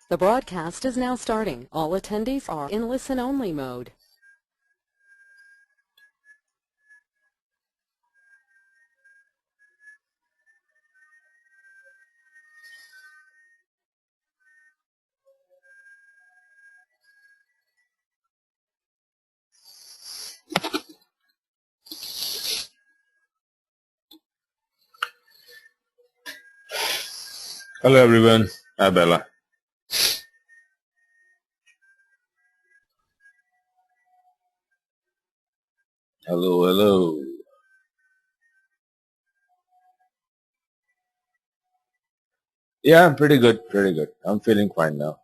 The broadcast is now starting. All attendees are in listen-only mode. Hello everyone. Hi Bella. Hello. Yeah, I'm pretty good. I'm feeling fine now.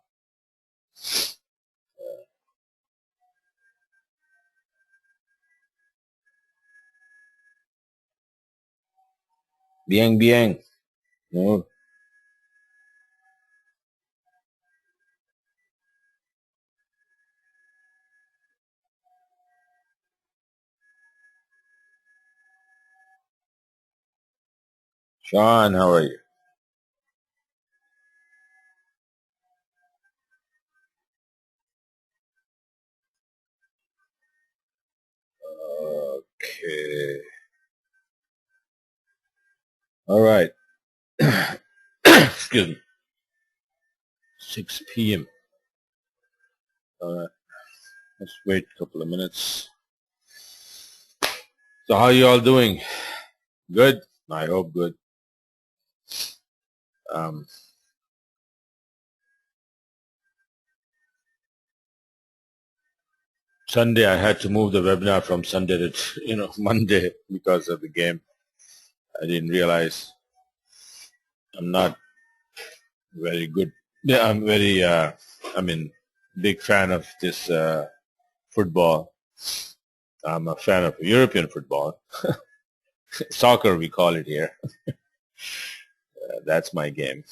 Bien. No. Sean, how are you? Okay. All right. Excuse me. 6 p.m. All right. Let's wait a couple of minutes. So how you all doing? Good? I hope good. Sunday I had to move the webinar from Sunday to Monday because of the game. I didn't realize I'm not very good. Yeah, I'm very big fan of this football. I'm a fan of European football. Soccer we call it here. That's my game.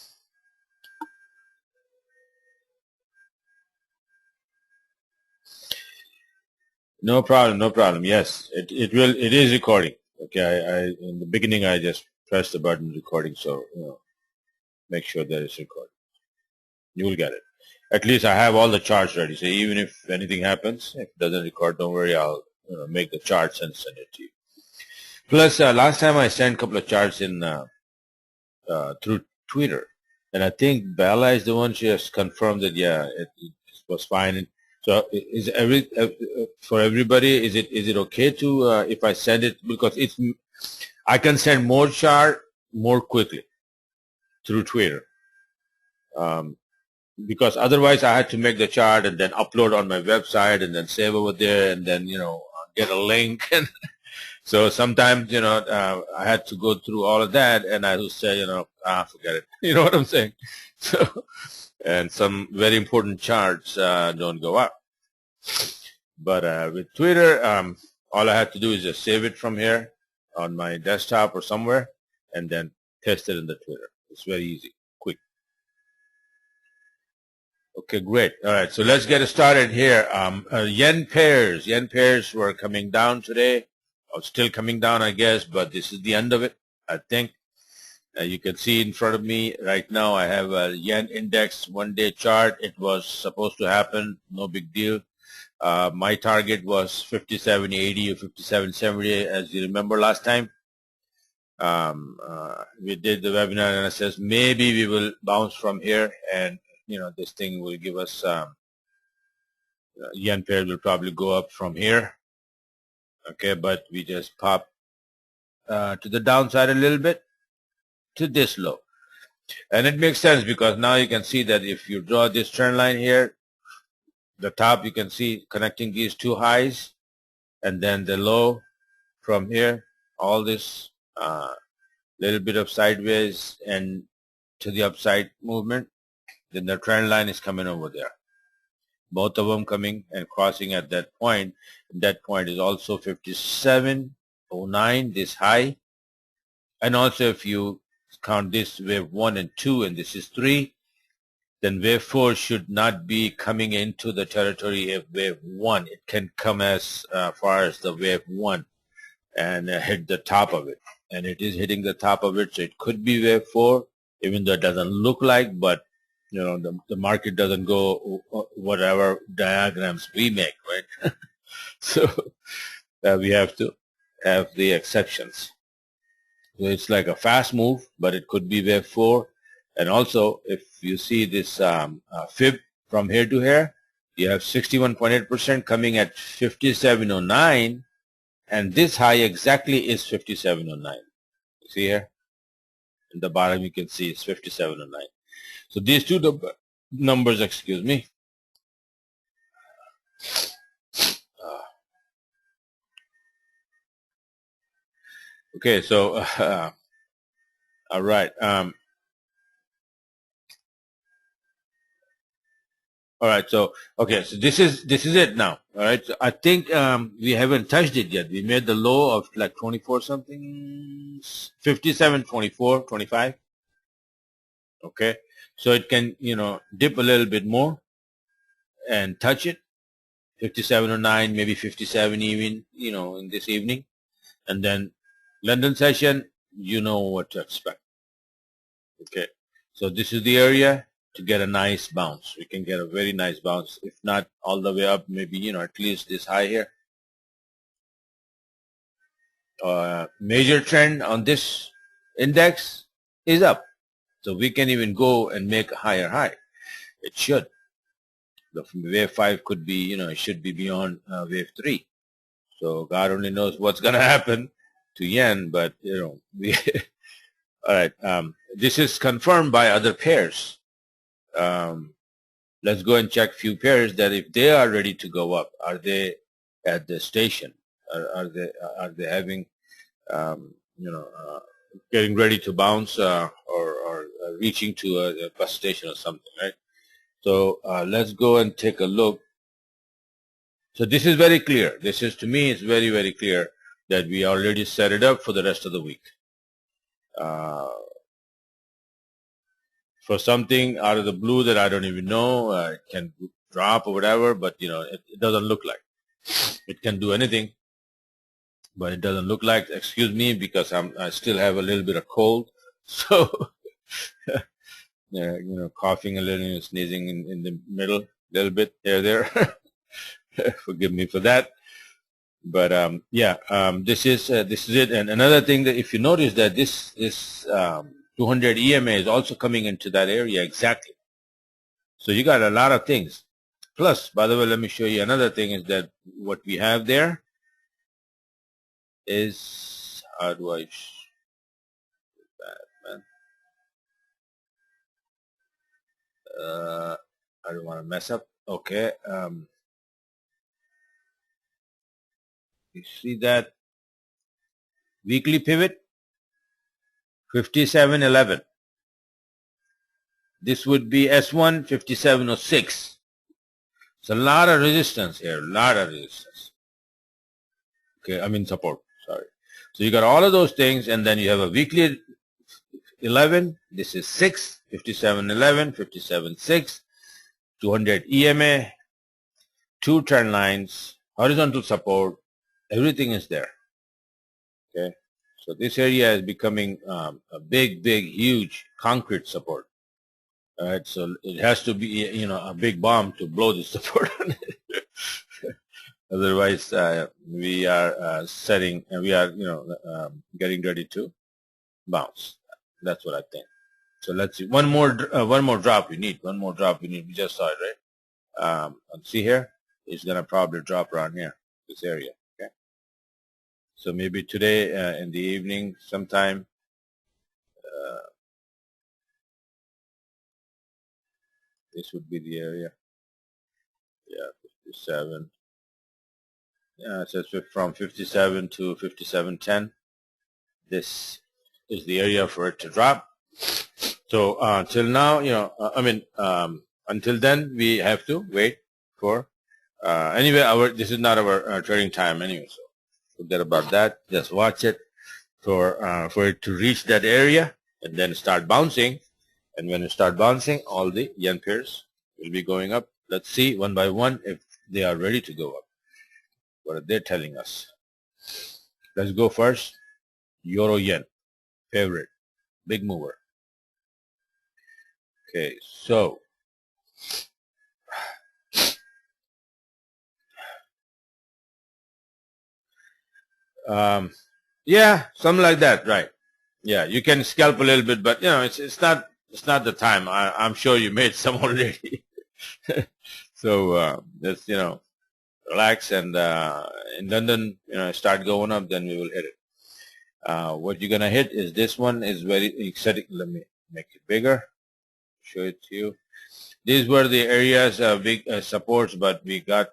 No problem. Yes, it is recording. Okay, in the beginning I just pressed the button recording, so make sure that it's recording. You'll get it. At least I have all the charts ready. So even if anything happens, if it doesn't record, don't worry. I'll make the charts and send it to you. Plus, last time I sent a couple of charts in through Twitter, and I think Bella is the one. She has confirmed that it was fine. So is for everybody? Is it okay to if I send it, because I can send more chart more quickly through Twitter. Because otherwise I had to make the chart and then upload on my website and then save over there and then get a link. And so sometimes I had to go through all of that, and I would say forget it. You know what I'm saying? So, and some very important charts don't go up. But with Twitter, all I have to do is just save it from here on my desktop or somewhere and then paste it in the Twitter. It's very easy. Okay, great. All right, so let's get started here. Yen pairs were coming down today, or still coming down, I guess, but this is the end of it, I think. You can see in front of me right now, I have a yen index one-day chart. It was supposed to happen, no big deal. My target was 57.80 or 57.70, as you remember last time. We did the webinar, and it says maybe we will bounce from here, and this thing will give us yen pair will probably go up from here. Okay, but we just pop to the downside a little bit to this low, and it makes sense because now you can see that if you draw this trend line here, the top you can see connecting these two highs, and then the low from here, all this little bit of sideways and to the upside movement. Then the trend line is coming over there. Both of them coming and crossing at that point. That point is also 57.09, this high. And also if you count this wave 1 and 2, and this is 3, then wave 4 should not be coming into the territory of wave 1. It can come as far as the wave 1 and hit the top of it. And it is hitting the top of it, so it could be wave 4, even though it doesn't look like, but you know, the market doesn't go whatever diagrams we make, right? So we have to have the exceptions. So it's like a fast move, but it could be wave 4. And also, if you see this fib from here to here, you have 61.8% coming at 57.09, and this high exactly is 57.09. You see here? In the bottom, you can see it's 57.09. So these two numbers, excuse me. Okay, so all right. All right. So okay. So this is it now. All right. So I think we haven't touched it yet. We made the low of like 24 something, 57, 24, 25. Okay. So it can, you know, dip a little bit more and touch it. 57.09, maybe 57 even, you know, in this evening. And then London session, you know what to expect. Okay. So this is the area to get a nice bounce. We can get a very nice bounce. If not all the way up, maybe, you know, at least this high here. Major trend on this index is up. So we can even go and make a higher high. It should. The wave 5 could be, you know, it should be beyond wave 3. So God only knows what's going to happen to yen, but, you know, we all right. This is confirmed by other pairs. Let's go and check few pairs that if they are ready to go up, are they at the station? Are they having, you know, getting ready to bounce or reaching to a bus station or something, right? So let's go and take a look. So this is very clear. This is, to me, it's very, very clear that we already set it up for the rest of the week. For something out of the blue that I don't even know, it can drop or whatever, but, you know, it doesn't look like. It can do anything, but it doesn't look like. Excuse me, because I still have a little bit of cold, so you know, coughing a little and sneezing in the middle, a little bit here there. Forgive me for that. But yeah, this is it. And another thing that, if you notice that this 200 EMA is also coming into that area exactly. So you got a lot of things. Plus, by the way, let me show you another thing is that what we have there is, how do I that, man? I don't want to mess up. Okay. You see that weekly pivot, 57.11. This would be S1, 57.06. It's a lot of resistance here, a lot of resistance. Okay, I mean support, sorry. So you got all of those things, and then you have a weekly 11. This is 6, 57.11, 57.6, 200 EMA, 2 trend lines, horizontal support, everything is there. Okay, so this area is becoming a big, huge concrete support. All right, so it has to be, you know, a big bomb to blow this support on it. Otherwise, we are you know, getting ready to bounce. That's what I think. So let's see. One more drop we need. One more drop we need. We just saw it, right? See here, it's gonna probably drop around here, this area. Okay. So maybe today in the evening, sometime. This would be the area. Yeah, 57. Yeah, it says from 57 to 57.10. This is the area for it to drop. So till now, you know, I mean, until then, we have to wait for. Anyway, this is not our trading time anyway, so forget about that. Just watch it for it to reach that area and then start bouncing. And when it start bouncing, all the yen pairs will be going up. Let's see one by one if they are ready to go up. What are they telling us? Let's go first. Euro yen, favorite, big mover. Okay, so yeah, something like that, right? Yeah, you can scalp a little bit, but it's not the time. I'm sure you made some already. So just relax, and in London, start going up, then we will hit it. What you're gonna hit is this one is very exciting. Let me make it bigger, show it to you. These were the areas of big supports, but we got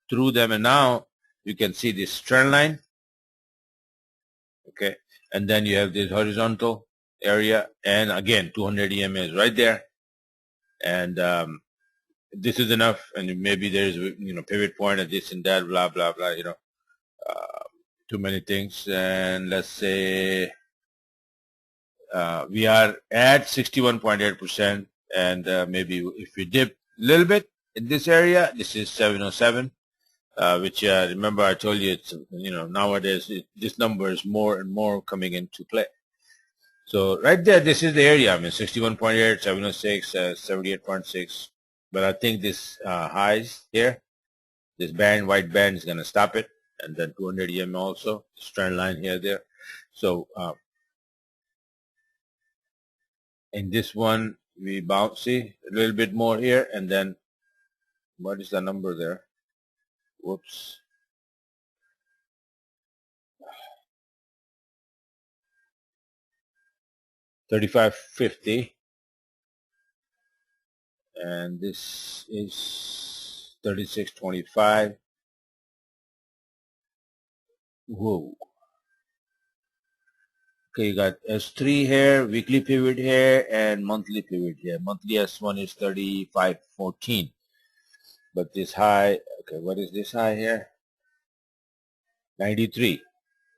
through them, and now you can see this trend line. Okay, and then you have this horizontal area, and again 200 EMA is right there, and this is enough. And maybe there's pivot point and this and that, blah blah blah, too many things. And let's say we are at 61.8%, and maybe if we dip a little bit in this area, this is 707, which remember I told you, it's nowadays this number is more and more coming into play. So right there, this is the area. I mean, 61.8, 706, 78.6. But I think this highs here, this band, white band, is going to stop it, and then 200 EMA also, this trend line here, there. So in this one, we bounce, see a little bit more here, and then what is the number there? Whoops. $35.50, and this is $36.25. Whoa. Okay, you got S3 here, weekly pivot here, and monthly pivot here. Monthly S1 is 35.14. But this high, okay, what is this high here? 93,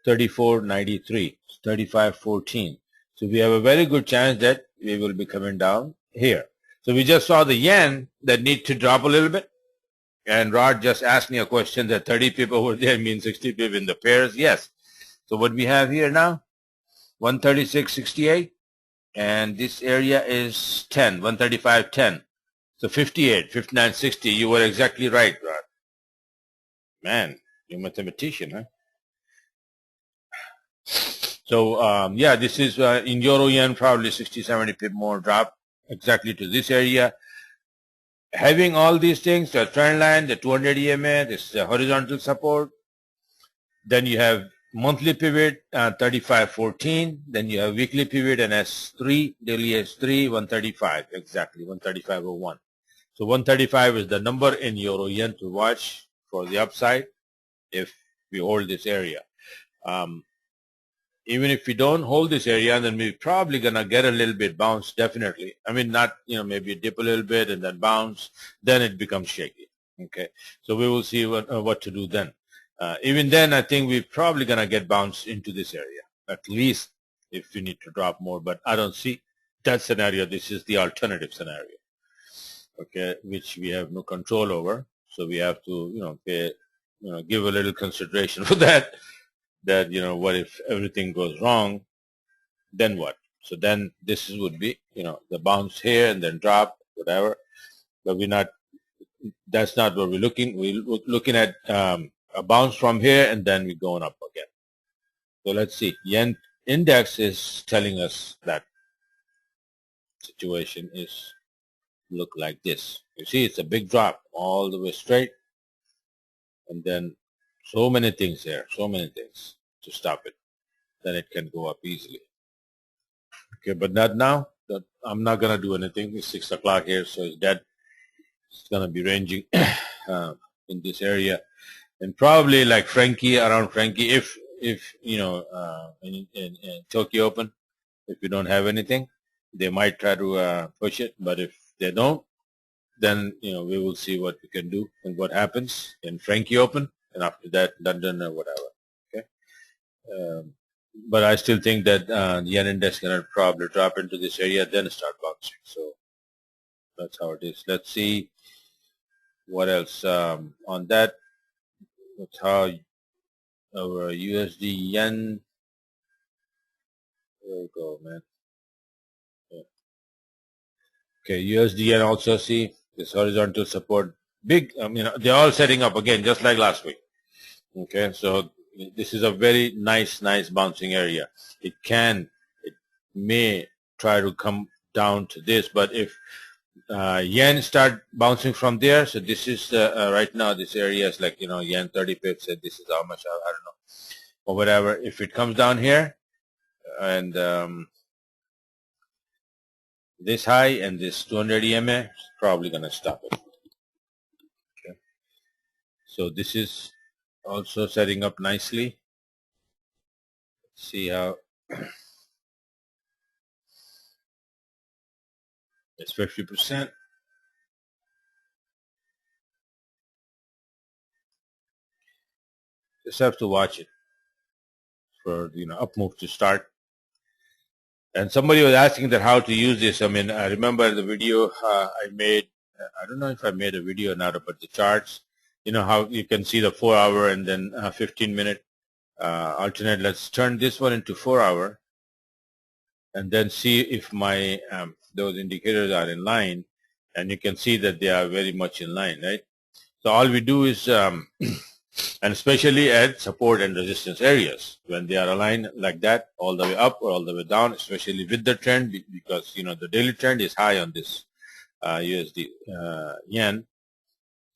34.93, 35.14. So we have a very good chance that we will be coming down here. So we just saw the yen that need to drop a little bit. And Rod just asked me a question that 30 people over there means 60 people in the pairs. Yes. So what we have here now, 136.68, and this area is 10, 135.10. So 58, 59.60. You were exactly right, Rod. Man, you're a mathematician, huh? So yeah, this is in euro yen, probably 60, 70 pip more drop exactly to this area. Having all these things, the trend line, the 200 EMA, this horizontal support, then you have monthly pivot 35.14, then you have weekly pivot and S3, daily S3, 135, exactly 135.01. So 135 is the number in euro yen to watch for the upside if we hold this area. Even if we don't hold this area, then we're probably gonna get a little bit bounce, definitely. I mean, not maybe dip a little bit and then bounce, then it becomes shaky. Okay, so we will see what to do then. Even then, I think we're probably gonna get bounce into this area, at least if we need to drop more. But I don't see that scenario. This is the alternative scenario, okay, which we have no control over. So we have to give a little consideration for that. That what if everything goes wrong, then what? So then this would be the bounce here and then drop, whatever. But that's not what we're looking at, a bounce from here and then we're going up again. So let's see, yen index is telling us that situation is look like this. You see, it's a big drop all the way straight, and then so many things here, so many things to stop it. Then it can go up easily. Okay, but not now. I'm not gonna do anything. It's 6 o'clock here, so it's dead. It's gonna be ranging in this area, and probably like Frankie, around Frankie. If in Tokyo Open, if we don't have anything, they might try to push it. But if they don't, then we will see what we can do and what happens in Frankie Open, and after that London or whatever. Okay. But I still think that the yen index is going to probably drop into this area, then start bouncing. So that's how it is. Let's see what else on that. That's how our USD yen. There we go, man. Yeah. Okay, USDN also see this horizontal support. Big, they're all setting up again, just like last week. Okay, so this is a very nice bouncing area. It may try to come down to this, but if yen start bouncing from there, so this is right now this area is like, yen 30 pips, said this is how much, I don't know, or whatever. If it comes down here and this high and this 200 EMA, is probably going to stop it. Okay. So this is also setting up nicely. See how it's 50%. Just have to watch it for up move to start. And somebody was asking that how to use this. I mean, I remember the video I made. I don't know if I made a video or not, but the charts. How you can see the 4 hour and then 15-minute alternate. Let's turn this one into 4 hour, and then see if my those indicators are in line. And you can see that they are very much in line, right? So all we do is and especially at support and resistance areas when they are aligned like that, all the way up or all the way down, especially with the trend, because the daily trend is high on this USD yen.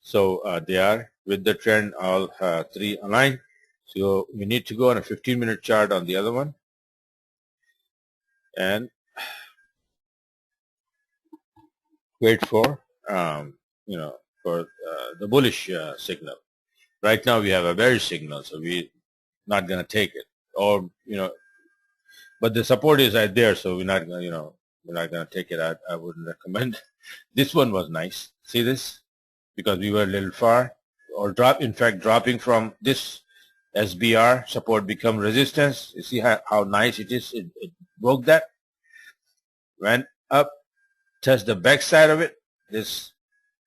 So they are with the trend, all three aligned. So we need to go on a 15-minute chart on the other one and wait for for the bullish signal. Right now we have a bearish signal, so we're not going to take it, or but the support is right there, so we're not going to take it. I wouldn't recommend. This one was nice. See this? Because we were a little far, or in fact dropping from this SBR support become resistance. You see how nice it is. It broke that, went up, touched the back side of it. This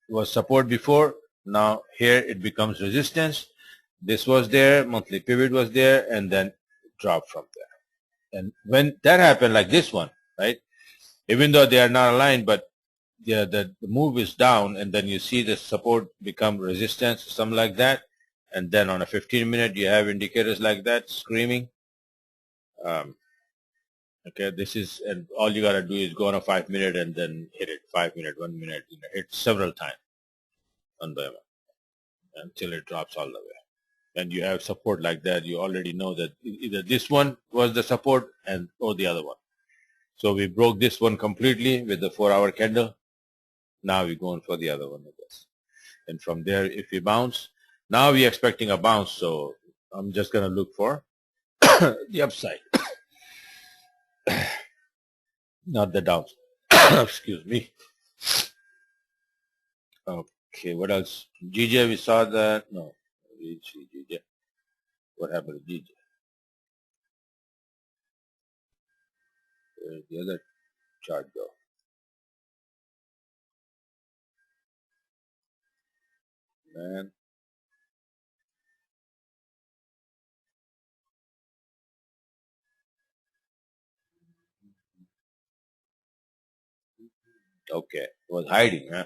was support before. Now here it becomes resistance. This was there, monthly pivot was there, and then dropped from there. And when that happened, like this one, right? Even though they are not aligned, but the move is down, and then you see the support become resistance, something like that. And then on a 15-minute, you have indicators like that screaming. Okay, this is, and all you gotta do is go on a 5-minute and then hit it. 5 minute, 1 minute, hit several times on the until it drops all the way. And you have support like that. You already know that either this one was the support or the other one. So we broke this one completely with the 4-hour candle. Now we're going for the other one, I guess. And from there, if we bounce, now we're expecting a bounce. So I'm just going to look for the upside, not the downside. Excuse me. Okay, what else? GJ, we saw that. No, we see GJ. What happened to GJ? Where did the other chart go? Man. Okay, was hiding, huh?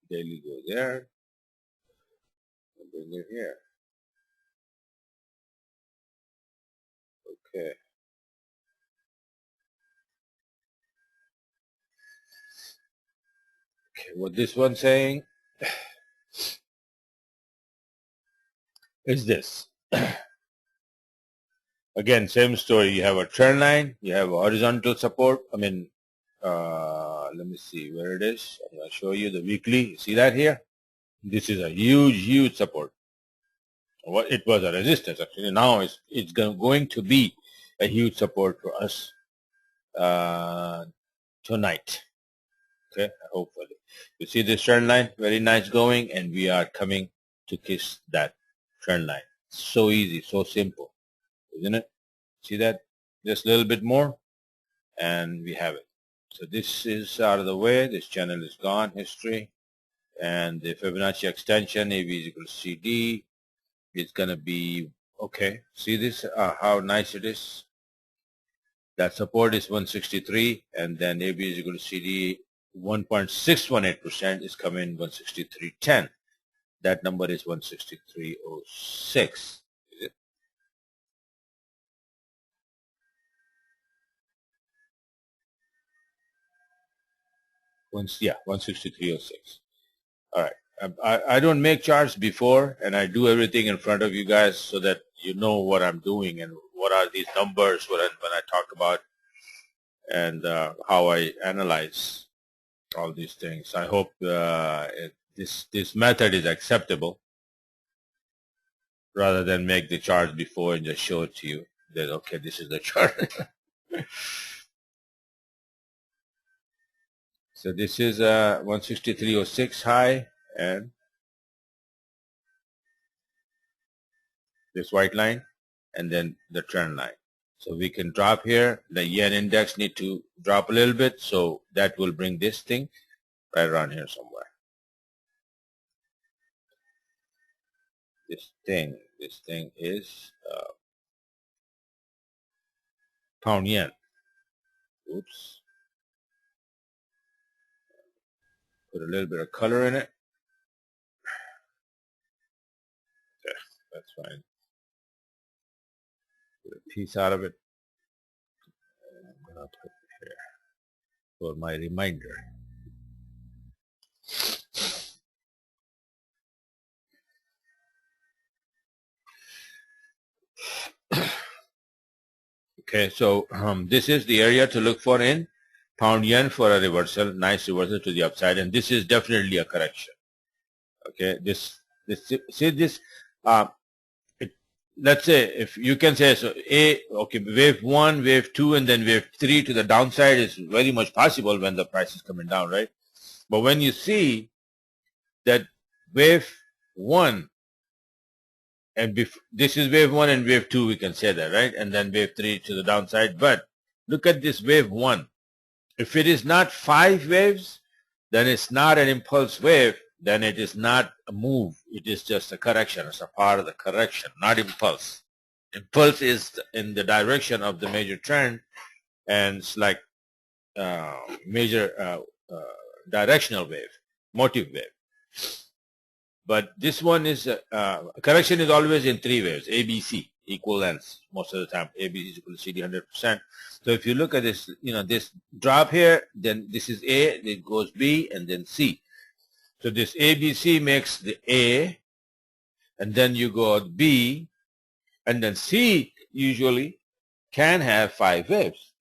Daily go there, and bring it here. Okay. Okay, what this one saying is this. Again, same story. You have a trend line, you have a horizontal support. I mean, let me see where it is. I'm going to show you the weekly. See that here? This is a huge support. What it was a resistance actually. Now it's going to be a huge support for us tonight. Okay, hopefully. You see this trend line, very nice going, and we are coming to kiss that trend line. So easy, so simple, isn't it? See that? Just a little bit more, and we have it. So this is out of the way. This channel is gone, history, and the Fibonacci extension, AB is equal to CD, is going to be okay. See this? How nice it is. That support is 163, and then AB is equal to CD 1.618% is coming 163.10. That number is 163.06. Is it? Yeah, 163.06. All right. I don't make charts before, and I do everything in front of you guys so that you know what I'm doing and what are these numbers when I talk about, and how I analyze all these things. I hope this method is acceptable, rather than make the charts before and just show it to you that, okay, this is the chart. So this is 163.06 high, and this white line, and then the trend line. So we can drop here. The yen index need to drop a little bit, so that will bring this thing right around here somewhere. This thing is pound yen. Oops. Put a little bit of color in it. Okay, that's fine. Put a piece out of it. I'm gonna put it here for my reminder. Okay, so this is the area to look for in pound yen for a reversal, nice reversal to the upside, and this is definitely a correction. Okay, see this. Let's say if you can say so, okay, wave 1, wave 2, and then wave 3 to the downside is very much possible when the price is coming down, right? But when you see that wave 1, and this is wave 1 and wave 2, we can say that, right? And then wave 3 to the downside. But look at this wave 1. If it is not 5 waves, then it's not an impulse wave. Then it is not a move. It is just a correction. It's a part of the correction, not impulse. Impulse is in the direction of the major trend, and it's like major directional wave, motive wave. But this one is correction is always in 3 waves, ABC, equal lengths most of the time. ABC is equal to CD 100%. So if you look at this, this drop here, then this is A, it goes B, and then C. So this ABC makes the A, and then you go B, and then C usually can have 5 waves.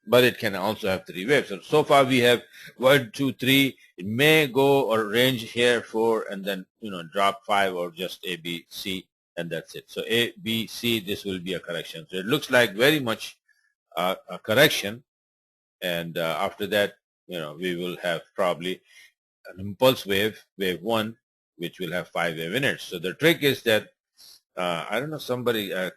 But it can also have 3 waves. So far we have 1, 2, 3. It may go or range here 4, and then drop 5, or just A, B, C, and that's it. So A, B, C, this will be a correction. So it looks like very much a correction, and after that, we will have probably an impulse wave, wave 1, which will have 5 wave in it. So the trick is that I don't know, somebody, a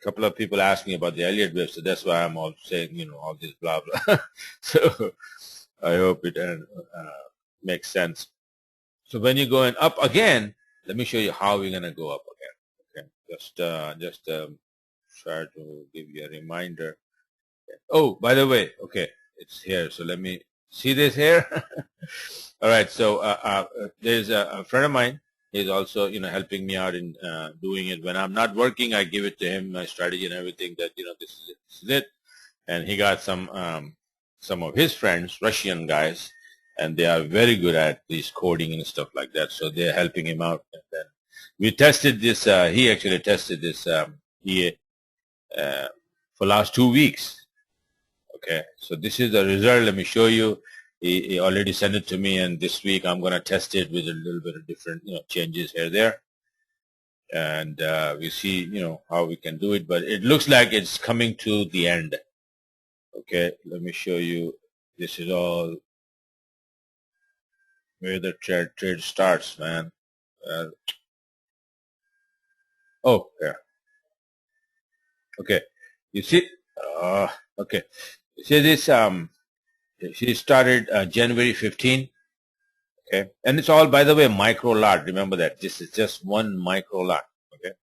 couple of people asked me about the Elliott wave, so that's why I'm all saying, all this blah, blah. So I hope it makes sense. So when you're going up again, let me show you how we're going to go up again. Okay, just try to give you a reminder. Oh, by the way, okay, it's here. So let me see this here. All right, so there's a friend of mine. He's also, helping me out in doing it. When I'm not working, I give it to him, my strategy and everything, that, this is it. And he got some of his friends, Russian guys, and they are very good at these coding and stuff like that. So they're helping him out. And then we tested this. He actually tested this for last 2 weeks. Okay, so this is the result. Let me show you. He already sent it to me, and this week I'm going to test it with a little bit of different changes here there, and we see how we can do it. But it looks like it's coming to the end. Okay, let me show you. This is all where the trade starts, man. Oh, yeah. Okay, you see. Okay, you see this. She started January 15. Okay, and it's all, by the way, micro lot. Remember that this is just one micro lot. Okay,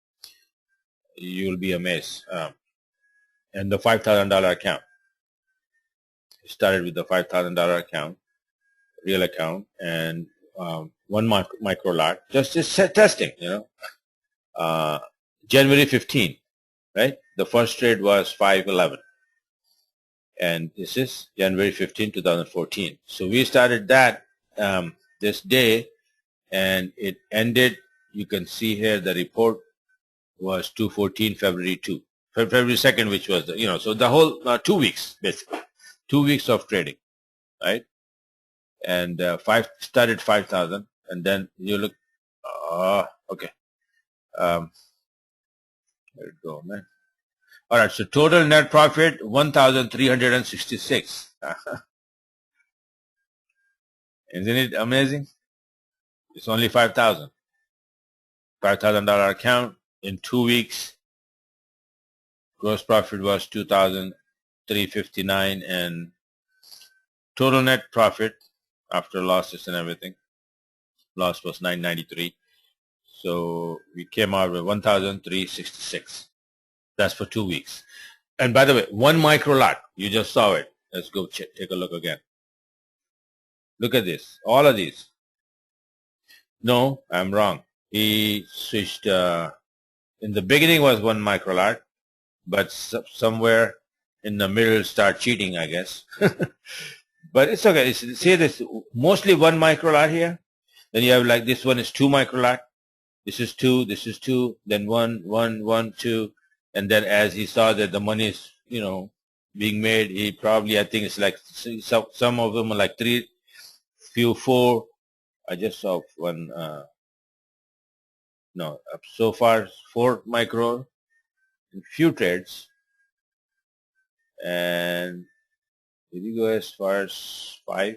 you'll be amazed. and the $5,000 account. He started with the $5,000 account, real account, and one micro lot, just testing, January 15, right? The first trade was 511, and this is January 15, 2014. So we started that this day, and it ended. You can see here the report was 214 February 2nd, which was the, so the whole 2 weeks basically, 2 weeks of trading, right? And started 5,000, and then you look, okay, there you go, man. All right, so total net profit 1,366. Isn't it amazing? It's only 5,000. $5,000 account in 2 weeks. Gross profit was 2,359, and total net profit after losses and everything, loss was 993. So we came out with 1,366. That's for 2 weeks. And by the way, one micro lot, you just saw it. Let's go take a look again. Look at this, all of these. No, I'm wrong. He switched, in the beginning was one micro lot, but somewhere in the middle start cheating, I guess. But it's okay. See this, mostly one micro lot here. Then you have like this one is 2 micro lot. This is 2, this is 2, then 1, 1, 1, 2. And then as he saw that the money is, being made, he probably, I think it's like some of them are like 3, few 4. I just saw one, no, so far 4 micro in few trades. And did you go as far as 5?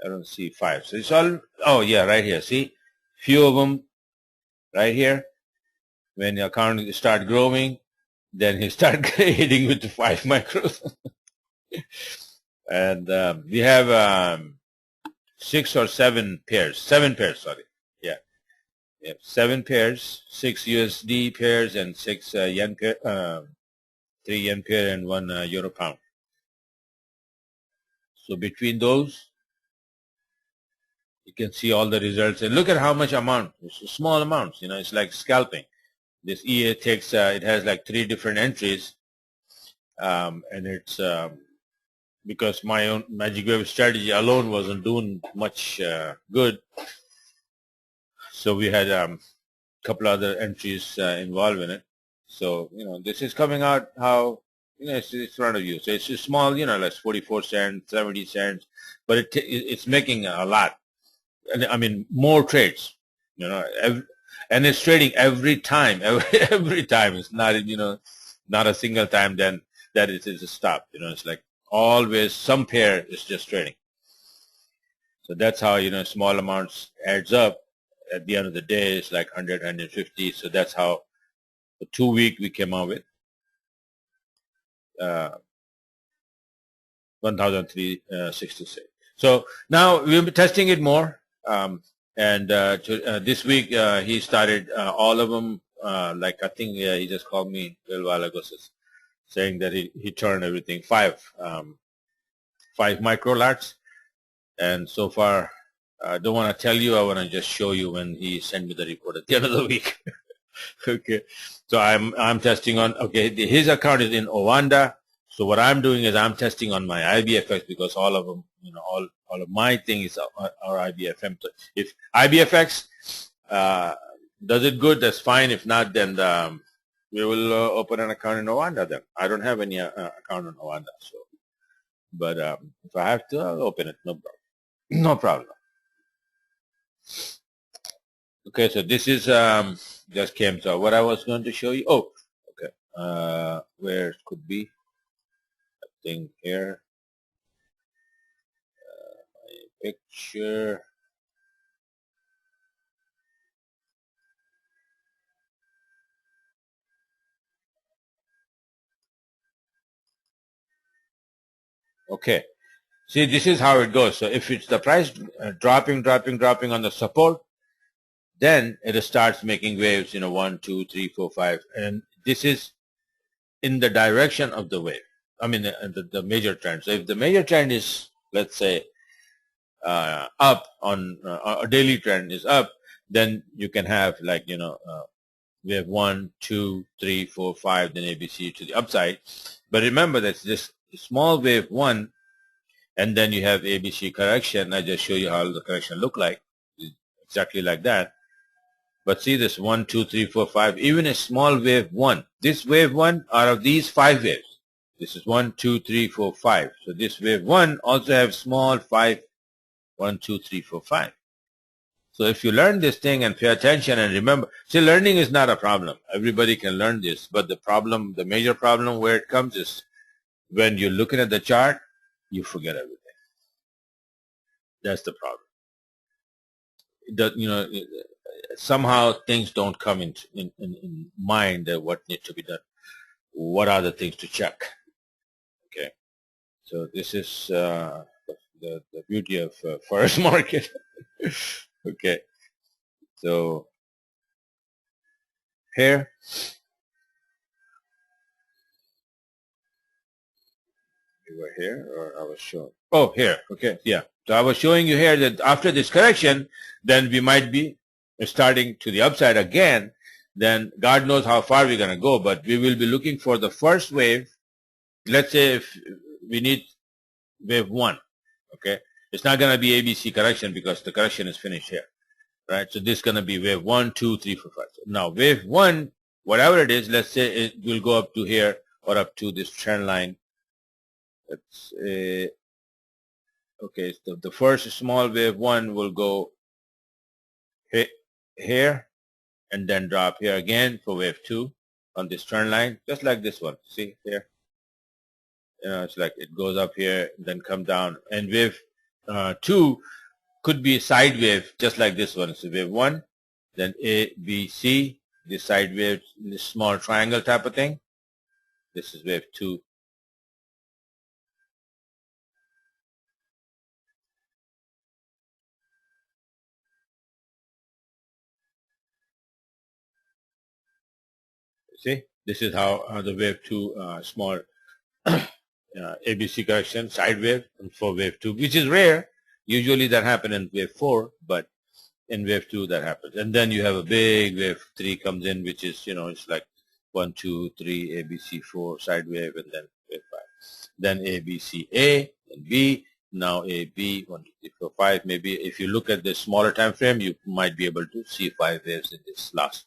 I don't see 5. So it's all, oh yeah, right here. See, few of them right here. When the account start growing, then he start hitting with the 5 micros. And we have 6 or 7 pairs. 7 pairs, sorry. Yeah. 7 pairs, 6 USD pairs, and 6 yen pair, 3 yen pair, and 1 euro pound. So between those, you can see all the results. And look at how much amount. It's small amounts. It's like scalping. This EA takes, it has like 3 different entries. And it's because my own Magic Wave strategy alone wasn't doing much good. So we had a couple other entries involved in it. So, this is coming out how, it's in front of you. So it's just small, like 44 cents, 70 cents, but it's making a lot. I mean, more trades, and it's trading every time, every time. It's not, not a single time then that it is a stop. It's like always some pair is just trading. So that's how, small amounts adds up. At the end of the day, it's like 100, 150. So that's how for 2 weeks we came out with 1,366. So now we'll be testing it more. And this week he started all of them. Like I think he just called me a little while ago, saying that he turned everything 5 micro lots. And so far, I don't want to tell you. I want to just show you when he sent me the report at the end of the week. Okay, so I'm testing on. Okay, his account is in Owanda. So what I'm doing is I'm testing on my IBFX, because all of them, all of my thing is our IBFM. So if IBFX does it good, that's fine. If not, then we will open an account in Owanda. Then I don't have any account in Owanda. So, but if I have to, I'll open it. No problem. No problem. Okay, so this is just came. So what I was going to show you. Oh, okay. Where it could be. I think here. My picture. Okay. See, this is how it goes. So if it's the price dropping on the support, then it starts making waves, 1, 2, 3, 4, 5, and this is in the direction of the wave. I mean, the major trend. So if the major trend is, let's say, up on a daily trend is up, then you can have like, wave 1, 2, 3, 4, 5, then ABC to the upside. But remember that's this small wave 1, and then you have ABC correction. I just show you how the correction look like, exactly like that. But see this 1, 2, 3, 4, 5, even a small wave 1. This wave 1 out of these 5 waves. This is 1, 2, 3, 4, 5. So this wave 1 also have small 5, 1, 2, 3, 4, 5. So if you learn this thing and pay attention and remember, see, learning is not a problem. Everybody can learn this. But the problem, the major problem where it comes is when you're looking at the chart, you forget everything. That's the problem. Somehow things don't come in mind that what needs to be done. What are the things to check? Okay, so this is the beauty of Forex market. Okay, so here we were here, or I was showing. Oh, here. Okay, yeah. So I was showing you here that after this correction, then we might be starting to the upside again. Then God knows how far we're going to go, but we will be looking for the first wave. Let's say if we need wave 1, okay, it's not going to be ABC correction because the correction is finished here, right? So this is going to be wave 1, 2, 3, 4, 5. So now wave 1, whatever it is, let's say it will go up to here or up to this trend line. Let's okay, so the first small wave 1 will go here and then drop here again for wave 2 on this trend line, just like this one. See here? It's like it goes up here, then come down. And wave 2 could be a side wave, just like this one. So wave 1, then A, B, C, this side wave, this small triangle type of thing. This is wave 2. See, this is how the wave 2 small ABC correction, side wave for wave 2, which is rare. Usually that happens in wave 4, but in wave 2 that happens. And then you have a big wave 3 comes in, which is, it's like 1, 2, 3, ABC, 4, side wave, and then wave 5. Then ABC, A, and B, now A, B, 1, 2, 3, 4, 5. Maybe if you look at the smaller time frame, you might be able to see 5 waves in this last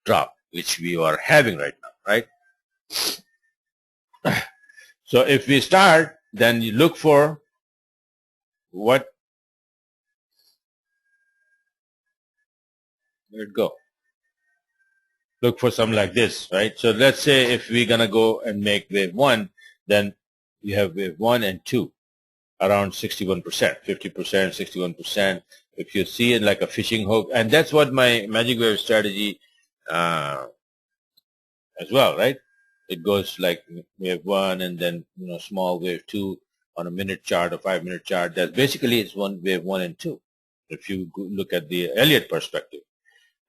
drop, which we are having right now, right? So if we start, then you look for what, where'd it go? Look for something like this, right? So let's say if we're going to go and make wave 1, then you have wave 1 and 2, around 61%, 50%, 61%. If you see it like a fishing hook, and that's what my magic wave strategy as well, right? It goes like wave 1 and then, small wave 2 on a minute chart or 5-minute chart. That basically is wave 1 and 2. If you look at the Elliott perspective,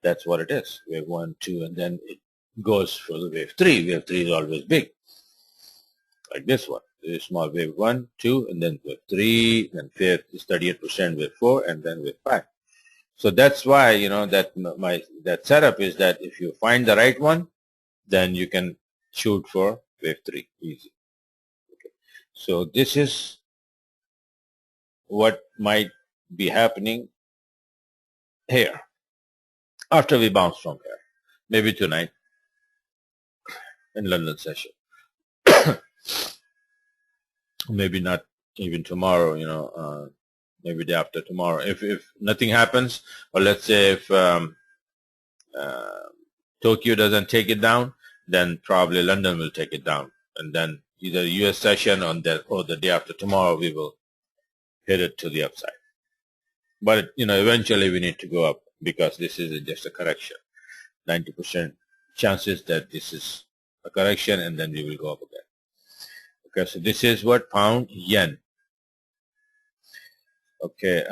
that's what it is. Wave 1, 2, and then it goes for the wave 3. Wave 3 is always big, like this one. This is small wave 1, 2, and then wave 3, and fifth is 38%, wave 4, and then wave 5. So that's why, that setup is that if you find the right one, then you can shoot for wave 3 easy. Okay. So this is what might be happening here after we bounce from here, maybe tonight in London session. Maybe not even tomorrow, maybe day after tomorrow. If nothing happens, or let's say if Tokyo doesn't take it down, then probably London will take it down. And then either US session or the day after tomorrow, we will hit it to the upside. But, eventually we need to go up because this is just a correction. 90% chances that this is a correction and then we will go up again. Okay, so this is what pound yen. Okay,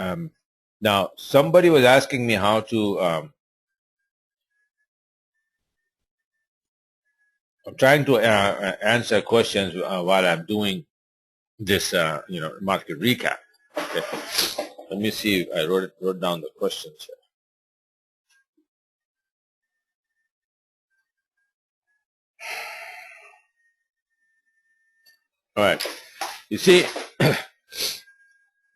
now somebody was asking me how to I'm trying to answer questions while I'm doing this, market recap. Okay. Let me see if I wrote down the questions here. All right. You see,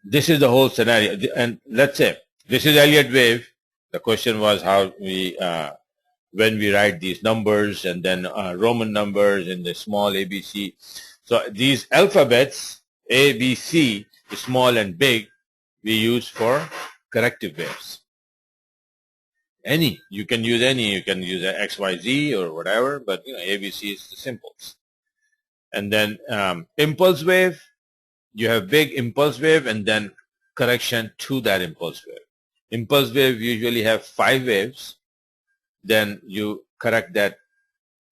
this is the whole scenario. And let's say this is Elliott wave. The question was how we, when we write these numbers and then Roman numbers in the small ABC. So these alphabets, A, B, C, small and big, we use for corrective waves. Any, you can use any, you can use X, Y, Z or whatever, but ABC is the simples. And then impulse wave, you have big impulse wave and then correction to that impulse wave. Impulse wave usually have 5 waves. Then you correct that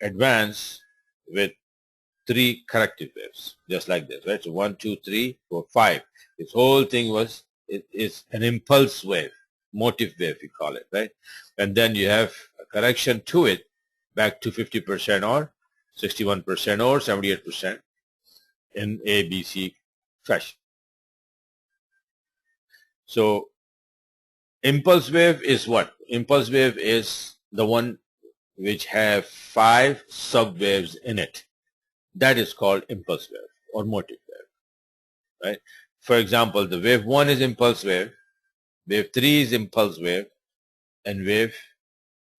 advance with 3 corrective waves, just like this, right? So 1, 2, 3, 4, 5. This whole thing is an impulse wave, motive wave, we call it, right? And then you have a correction to it back to 50% or 61% or 78% in ABC fashion. So impulse wave is what? Impulse wave is the one which have 5 subwaves in it. That is called impulse wave or motive wave, right? For example, the wave 1 is impulse wave 3 is impulse wave, and wave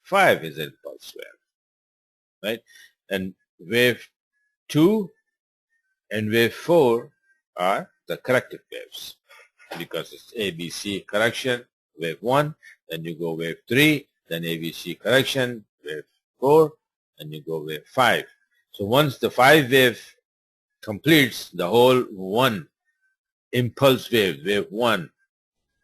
5 is impulse wave, right? And wave 2 and wave 4 are the corrective waves because it's ABC correction, wave 1, then you go wave 3, then ABC correction, wave 4, and you go wave 5. So once the 5 wave completes, the whole one impulse wave, wave 1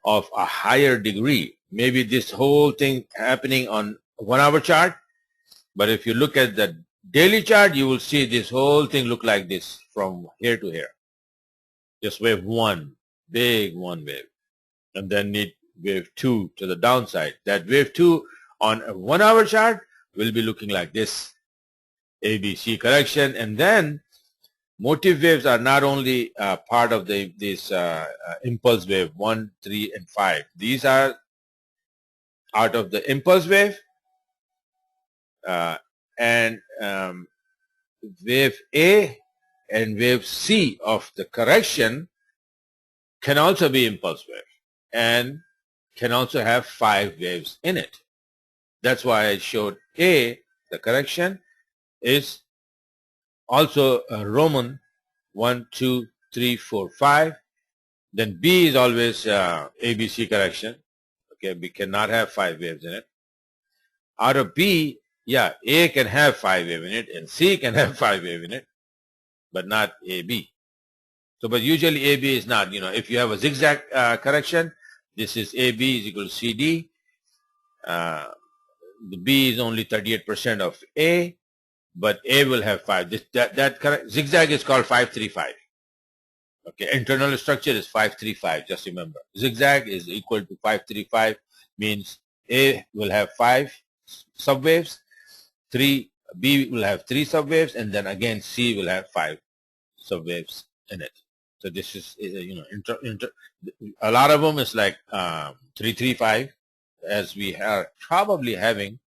of a higher degree, maybe this whole thing happening on 1 hour chart, but if you look at the daily chart, you will see this whole thing look like this from here to here. Just wave 1, big one wave, and then need wave 2 to the downside. That wave 2 on a 1 hour chart will be looking like this, ABC correction. And then motive waves are not only part of this impulse wave 1, 3, and 5. These are out of the impulse wave, and wave A and wave C of the correction can also be impulse wave and can also have 5 waves in it. That's why I showed A, the correction, is also a Roman 1, 2, 3, 4, 5. Then B is always ABC correction. Okay, we cannot have 5 waves in it. Out of B, yeah, A can have 5 waves in it and C can have 5 waves in it, but not AB. So, but usually AB is not, if you have a zigzag correction, this is AB is equal to CD. The B is only 38% of A, but A will have 5. That zigzag is called 535. Okay, internal structure is 535. Just remember, zigzag is equal to 535. Means A will have 5 subwaves, B will have 3 subwaves, and then again C will have 5 subwaves in it. So this is a lot of them is like 335, as we are probably having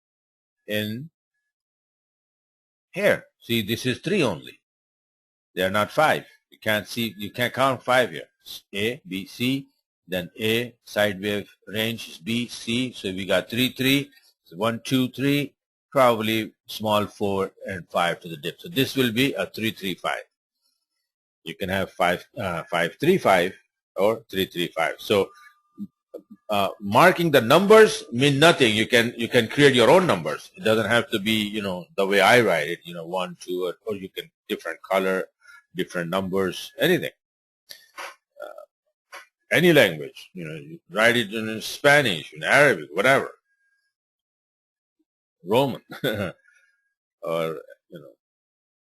in here. See, this is 3 only. They are not 5. You can't see, you can't count 5 here. A, B, C, then A, side wave range is B, C. So we got 3, 3, so 1, 2, 3, probably small 4 and 5 to the dip. So this will be a 335. You can have 535 or 335. So marking the numbers mean nothing. You can create your own numbers. It doesn't have to be the way I write it. 1, 2, or you can different color, different numbers, anything. Any language. You write it in Spanish, in Arabic, whatever. Roman, or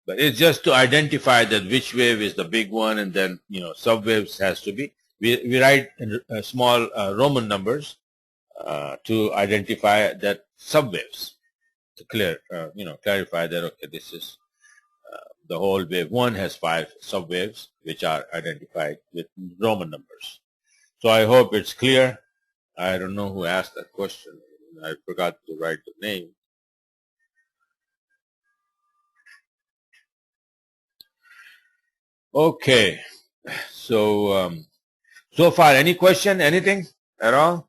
but it's just to identify that which wave is the big one, and then subwaves has to be. We write in small Roman numbers to identify that subwaves, to clarify that, okay, this is the whole wave 1 has 5 subwaves which are identified with Roman numbers. So I hope it's clear. I don't know who asked that question. I forgot to write the name. Okay, so so far any question, anything at all?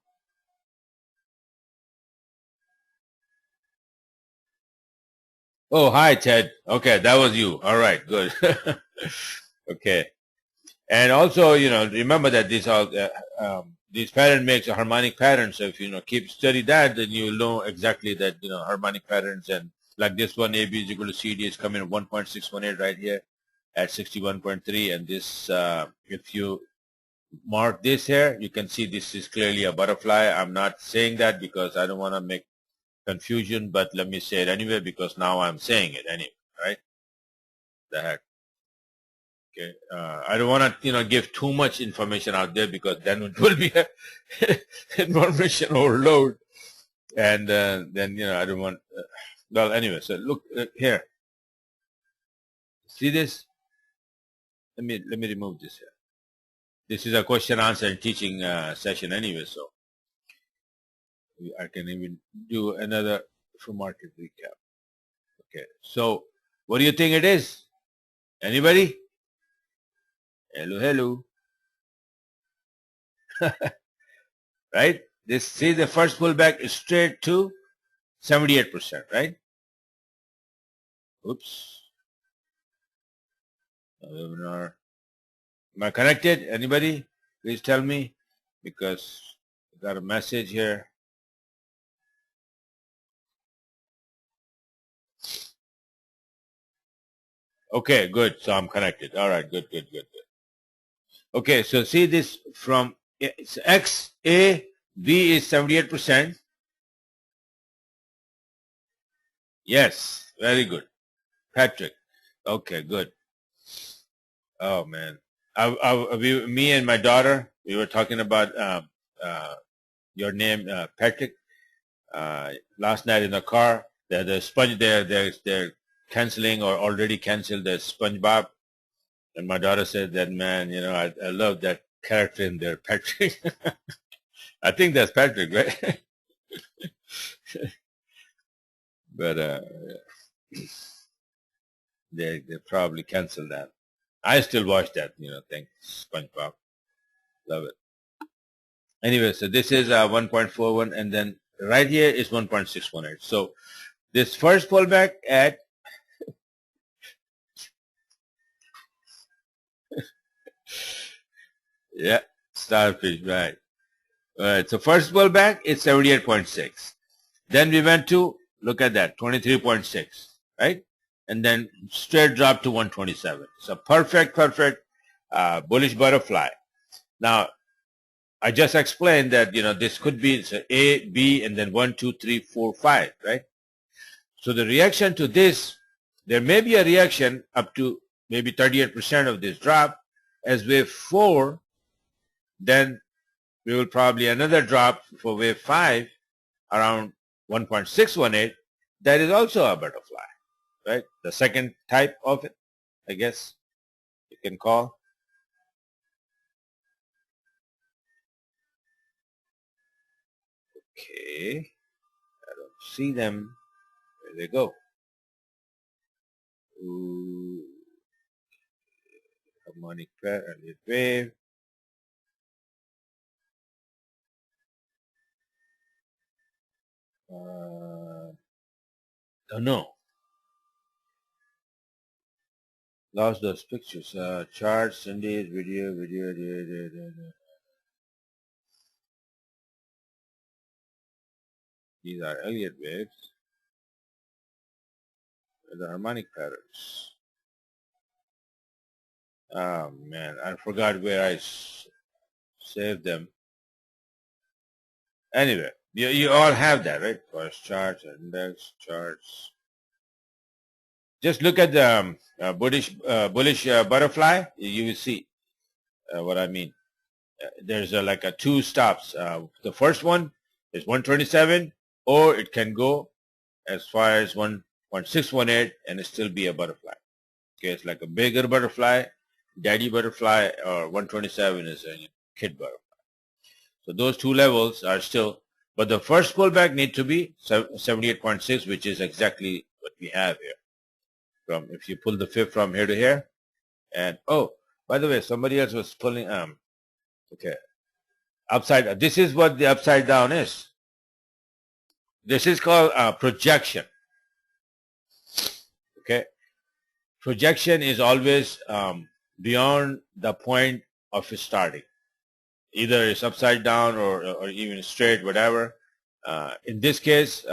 Oh, hi Ted. Okay, that was you. All right, good. Okay, and also remember that these pattern makes a harmonic pattern. So if keep study that, then you'll know exactly that harmonic patterns, and like this one, AB is equal to CD is coming at 1.618 right here at 61.3, and this if you mark this here, you can see this is clearly a butterfly. I'm not saying that because I don't want to make confusion, but let me say it anyway because now I'm saying it anyway, right? The heck. Okay, I don't want to give too much information out there because then it will be a information overload, and then I don't want. Well, anyway, so look here. See this? Let me remove this here. This is a question answer and teaching session anyway, so I can even do another for market recap. Okay, so what do you think it is? Anybody? Hello, hello. Right? See the first pullback is straight to 78%, right? Oops. Webinar. Am I connected? Anybody? Please tell me because I got a message here. Okay, good. So I'm connected. All right, good. Okay, so see this from it's X, A, B is 78%. Yes, very good. Patrick. Okay, good. Oh man, me and my daughter, we were talking about your name, Patrick, last night in the car. The sponge, they're canceling or already canceled the SpongeBob, and my daughter said that, man, I love that character in there, Patrick. I think that's Patrick, right? But they probably canceled that. I still watch that, thing, SpongeBob. Love it. Anyway, so this is 1.41, and then right here is 1.618. So this first pullback at yeah, starfish, right. All right, so first pullback is 78.6. Then we went to, look at that, 23.6, right? And then straight drop to 127. So perfect bullish butterfly. Now, I just explained that, this could be A, B, and then 1, 2, 3, 4, 5, right? So the reaction to this, there may be a reaction up to maybe 38% of this drop. As wave 4, then we will probably another drop for wave 5 around 1.618. That is also a butterfly, right? The second type of it, I guess you can call. Okay, I don't see them. Where they go? Ooh. Harmonic pattern, wave. Don't know. Lost those pictures. Charts, Sundays, video. These are Elliott waves. The harmonic patterns. Oh man, I forgot where I saved them. Anyway, you all have that, right? First charts, index charts. Just look at the bullish butterfly. You will see what I mean. There's like a two stops. The first one is 127, or it can go as far as 1.618 and it still be a butterfly. Okay, it's like a bigger butterfly, daddy butterfly, or 127 is a kid butterfly. So those two levels are still, but the first pullback need to be 78.6, which is exactly what we have here. From if you pull the fib from here to here, and oh, by the way, somebody else was pulling okay, upside. This is what the upside down is. This is called projection. Okay, projection is always beyond the point of starting. Either it's upside down or even straight, whatever. In this case,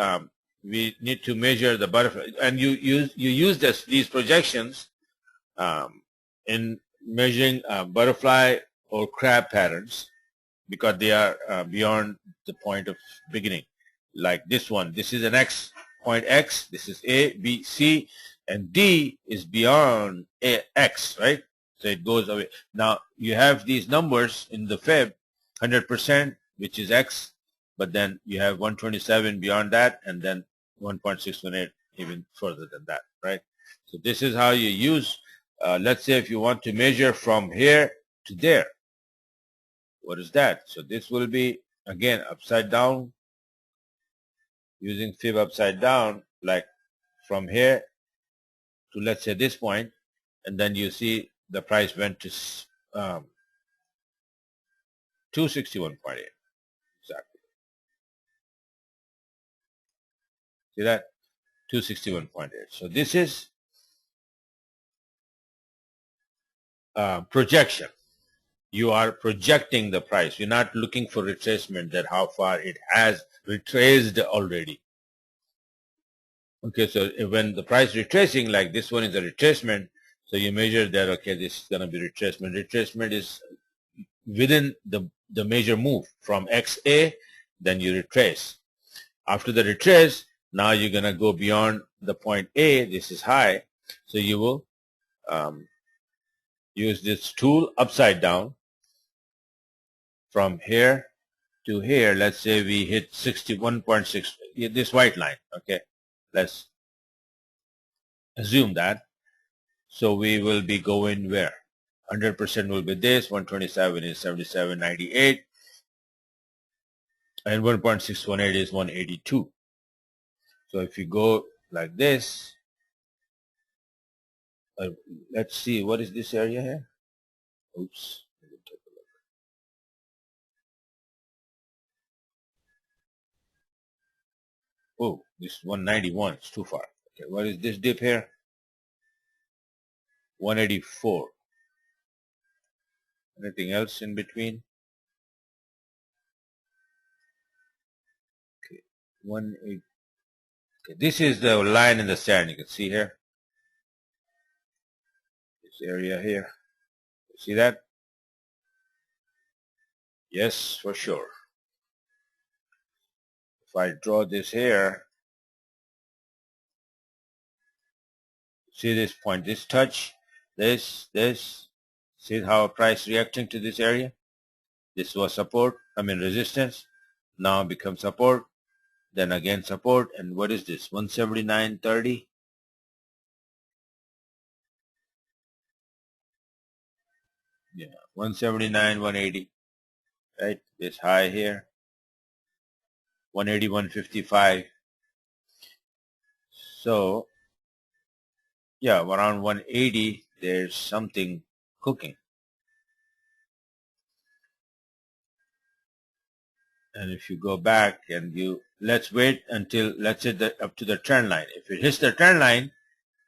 we need to measure the butterfly, and you use these projections in measuring butterfly or crab patterns, because they are beyond the point of beginning. Like this one, this is an X, point X, this is A, B, C, and D is beyond X, right? So it goes away. Now you have these numbers in the fib, 100%, which is X, but then you have 127 beyond that, and then 1.618 even further than that, right? So this is how you use, let's say if you want to measure from here to there. What is that? So this will be, again, upside down, using fib upside down, like from here to, let's say, this point, and then you see the price went to 261.8. Exactly. See that? 261.8. So this is projection. You are projecting the price. You're not looking for retracement, that how far it has retraced already. Okay, so when the price retracing, like this one is a retracement, so you measure that, okay, this is going to be retracement. Retracement is within the major move from XA, then you retrace. After the retrace, now you're going to go beyond the point A. This is high, so you will use this tool upside down from here to here. Let's say we hit 61.6, this white line. Okay, let's assume that. So we will be going where? 100% will be this, 127 is 77.98, and 1.618 is 182. So if you go like this, let's see, what is this area here? Oops. Oh, this is 191. It's too far. Okay, what is this dip here? 184. Anything else in between? Okay, 180. Okay, this is the line in the sand. You can see here. This area here. You see that? Yes, for sure. If I draw this here, see this point, this touch, this, see how price reacting to this area? This was support, resistance, now becomes support, then again support, and what is this, 179.30? Yeah, 179, 180, right? This high here, 180, 155. So, yeah, around 180, there's something cooking. And if you go back and let's wait until, let's say, up to the trend line. If it hits the trend line,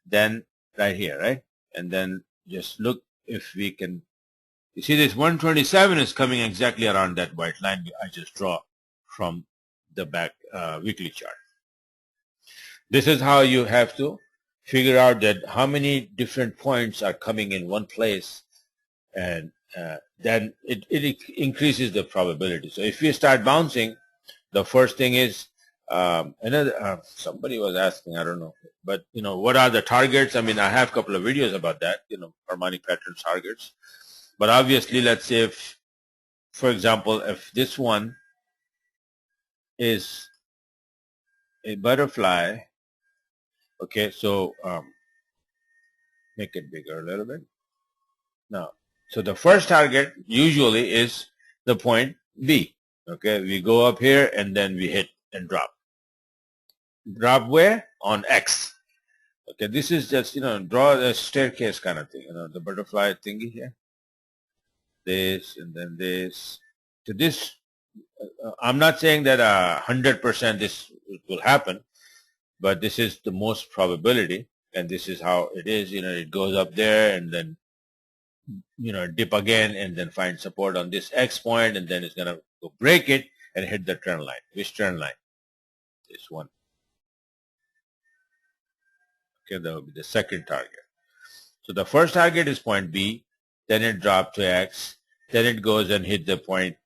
then right here, right? And then just look if we can, you see this 127 is coming exactly around that white line I just draw from the back weekly chart. This is how you have to figure out that how many different points are coming in one place, and then it increases the probability. So if you start bouncing, the first thing is somebody was asking, I don't know, but what are the targets? I have a couple of videos about that, harmonic pattern targets. But obviously, let's say if, for example, if this one is a butterfly, okay, so Make it bigger a little bit. Now, so the first target usually is the point B. Okay, we go up here and then we hit and drop. Drop where? On X. Okay, this is just, draw a staircase kind of thing, the butterfly thingy here. This and then this. So this, I'm not saying that 100% this will happen, but this is the most probability, and this is how it is. It goes up there and then, dip again and then find support on this X point, and then it's going to go break it and hit the trend line. Which trend line? This one. Okay, that will be the second target. So the first target is point B, then it dropped to X, then it goes and hit the point,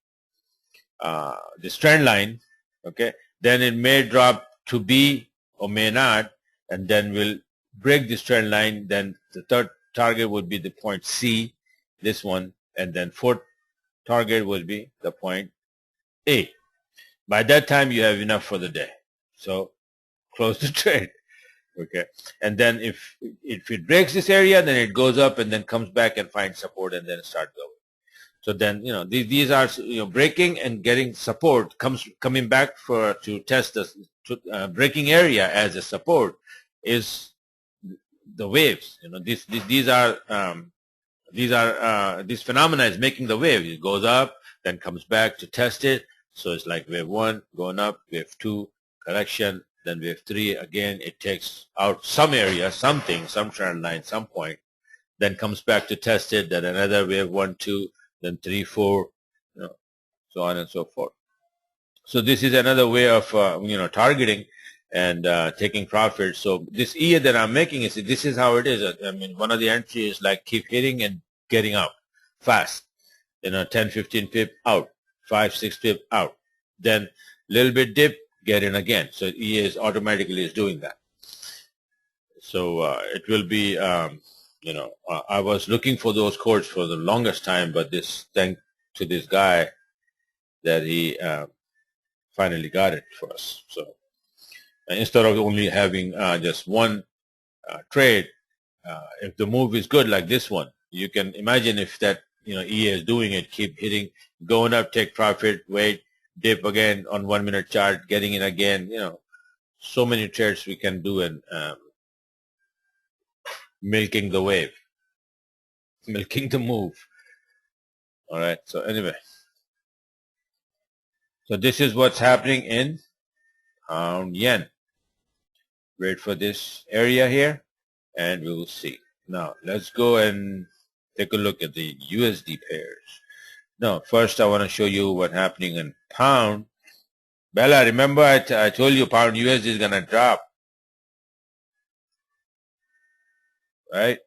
this trend line, okay, then it may drop to B or may not, and then we'll break this trend line. Then the third target would be the point C, this one, and then fourth target would be the point A. By that time, you have enough for the day. So close the trade. Okay, and then if it breaks this area, then it goes up and then comes back and finds support and then start going. So then, these are, breaking and getting support, coming back to test the breaking area as a support is the waves. This phenomena is making the wave. It goes up, then comes back to test it. So it's like wave 1 going up, wave 2 correction, then wave 3 again. It takes out some area, something, some trend line, some point, then comes back to test it. Then another wave 1, 2. Then 3, 4, so on and so forth. So this is another way of, targeting and taking profit. So this EA that I'm making this is how it is. I mean, one of the entries is like keep hitting and getting out fast. 10, 15 pip out, 5, 6 pip out. Then little bit dip, get in again. So EA is automatically doing that. So it will be. I was looking for those codes for the longest time, but thanks to this guy that he finally got it for us. So instead of only having just one trade, if the move is good like this one, you can imagine if that EA is doing it, keep hitting, going up, take profit, wait, dip again on 1 minute chart, getting in again. So many trades we can do and milking the wave, milking the move. All right. So anyway, so this is what's happening in pound yen. Wait for this area here, and we will see. Now let's go and take a look at the USD pairs. Now, first I want to show you what's happening in pound. Bella, remember I told you pound USD is gonna drop, right?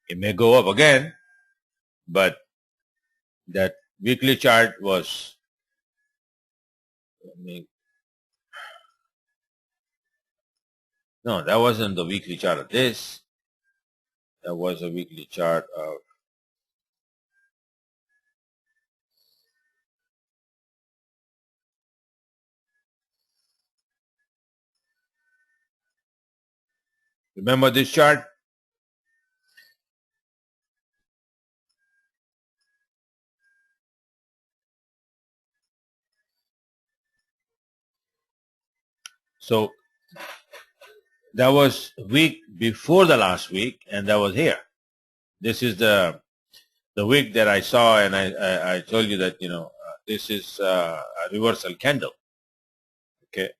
It may go up again, but that weekly chart was, no, that wasn't the weekly chart of this. That was a weekly chart of, remember this chart? So that was a week before the last week, and that was here. This is the week that I saw, and I told you that this is a reversal candle. Okay,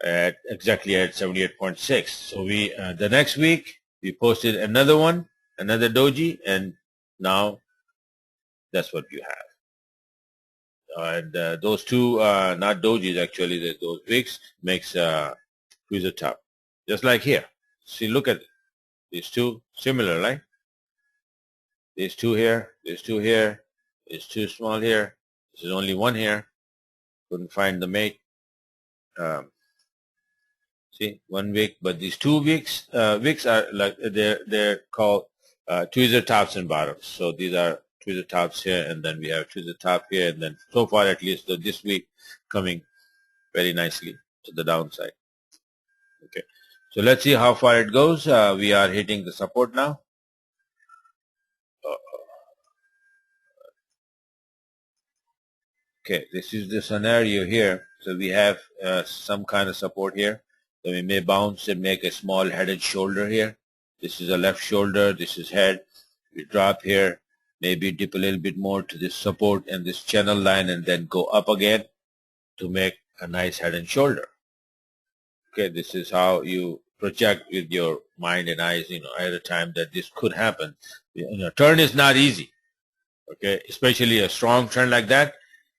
exactly at 78.6. So we the next week we posted another one, another doji, and now that's what you have. And those two, not dojis actually, those wicks makes tweezer top, just like here. See, look at it. These two similar, right? These two here, these two here, these two small here. This is only one here. Couldn't find the mate. See, 1 wick, but these 2 wicks, wicks are like they're called tweezer tops and bottoms. So these are to the tops here, and then we have to the top here, and then so far at least this week coming very nicely to the downside. Okay, so let's see how far it goes. We are hitting the support now. Okay, this is the scenario here. So we have some kind of support here. So we may bounce and make a small head and shoulder here. This is a left shoulder, this is head. We drop here, maybe dip a little bit more to this support and this channel line, and then go up again to make a nice head and shoulder. Okay, this is how you project with your mind and eyes, at a time that this could happen. Turn is not easy. Okay, especially a strong turn like that.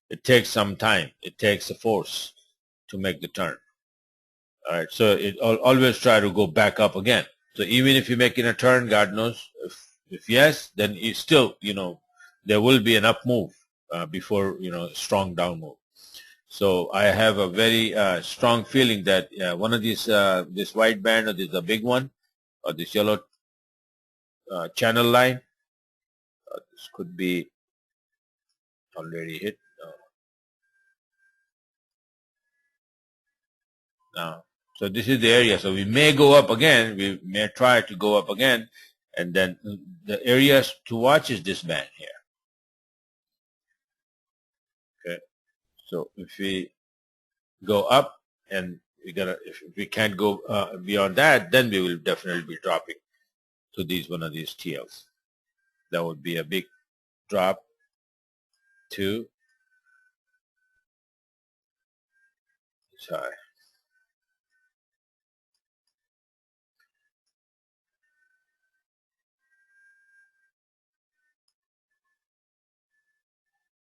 It takes some time. It takes a force to make the turn. All right, so always try to go back up again. So even if you're making a turn, God knows, if yes, then it's still, there will be an up move before, a strong down move. So I have a very strong feeling that one of these, this white band, or this is a big one, or this yellow channel line, this could be already hit. Now, so this is the area. So we may go up again. We may try to go up again. And then the areas to watch is this band here. Okay. So if we go up and if we can't go beyond that, then we will definitely be dropping to one of these TLs. That would be a big drop to this high.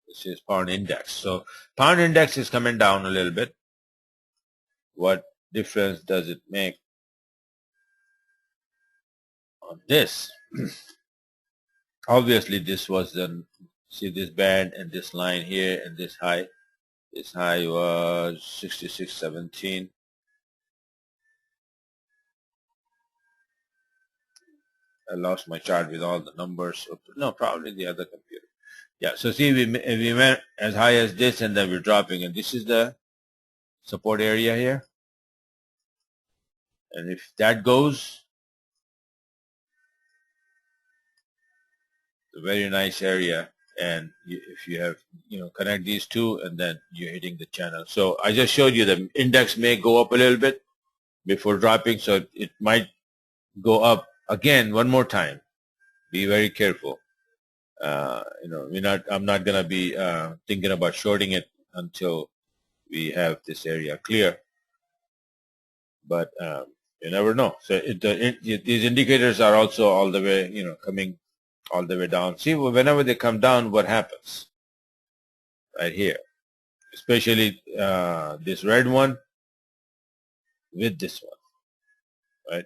This is pound index. So pound index is coming down a little bit. What difference does it make on this? Obviously, this was then, see this band and this line here and this high. This high was 66.17. I lost my chart with all the numbers. No, probably the other computer. Yeah, so see, we went as high as this, and then we're dropping, and this is the support area here. And if that goes, it's a very nice area. And if you have, connect these two, and then you're hitting the channel. So I just showed you the index may go up a little bit before dropping, so it might go up again one more time. Be very careful. I'm not gonna be thinking about shorting it until we have this area clear. But you never know. So these indicators are also all the way, coming all the way down. See, whenever they come down, what happens? Right here, especially this red one with this one, right?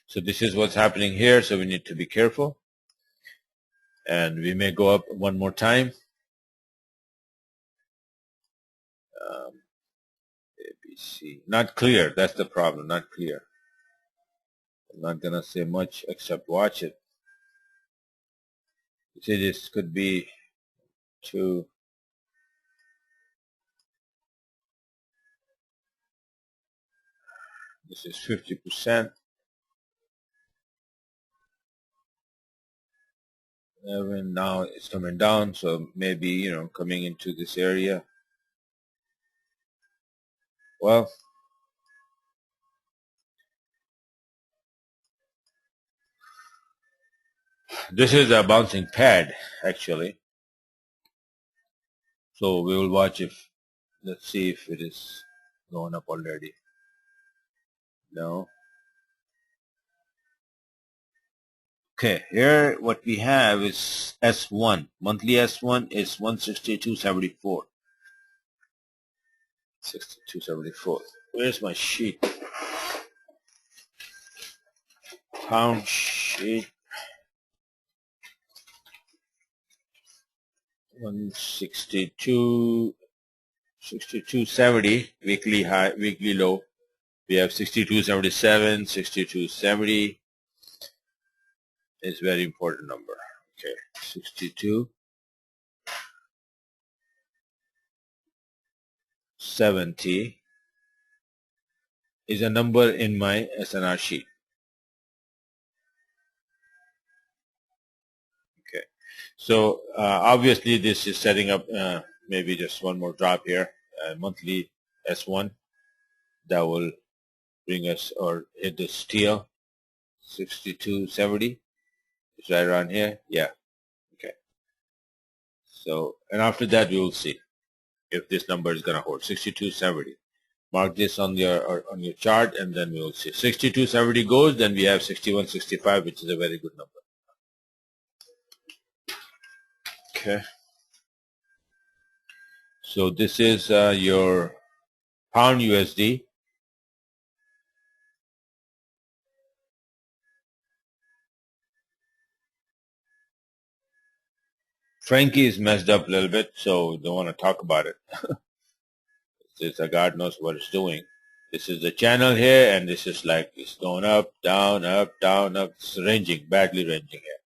So this is what's happening here. So we need to be careful, and we may go up one more time. ABC, not clear. That's the problem. Not clear. I'm not gonna say much except watch it. You see, this could be two. This is 50%. And now it's coming down, so maybe, coming into this area. Well, this is a bouncing pad, actually. So we will watch let's see if it is going up already. No. Okay, here what we have is S1. Monthly S1 is 162.74. 62.74. Where's my sheet? Pound sheet. 162.70 weekly high, weekly low, We have 62.77, 62.70 is very important number. Okay, 62.70 is a number in my SNR sheet. Okay, so obviously this is setting up maybe just one more drop here, monthly S1 that will bring us or hit the steel 62.70. It's right around here. Yeah. Okay. So, and after that we will see if this number is going to hold 62.70. Mark this on your chart, and then we will see 62.70 goes. Then we have 61.65, which is a very good number. Okay. So this is your pound USD. Frankie is messed up a little bit, so don't want to talk about it. Since God knows what it's doing. This is the channel here, and this is like it's going up, down, up, down, up. It's ranging, badly ranging here.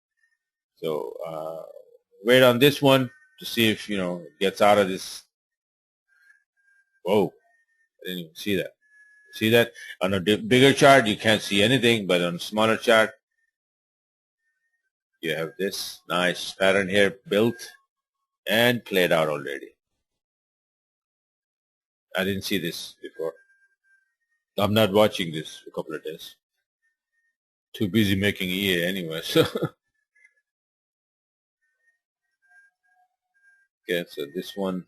So wait on this one to see if it gets out of this. Whoa, I didn't even see that. See that? On a bigger chart, you can't see anything, but on a smaller chart, you have this nice pattern here built and played out already. I didn't see this before. I'm not watching this for a couple of days. Too busy making EA anyway. So okay, so this one.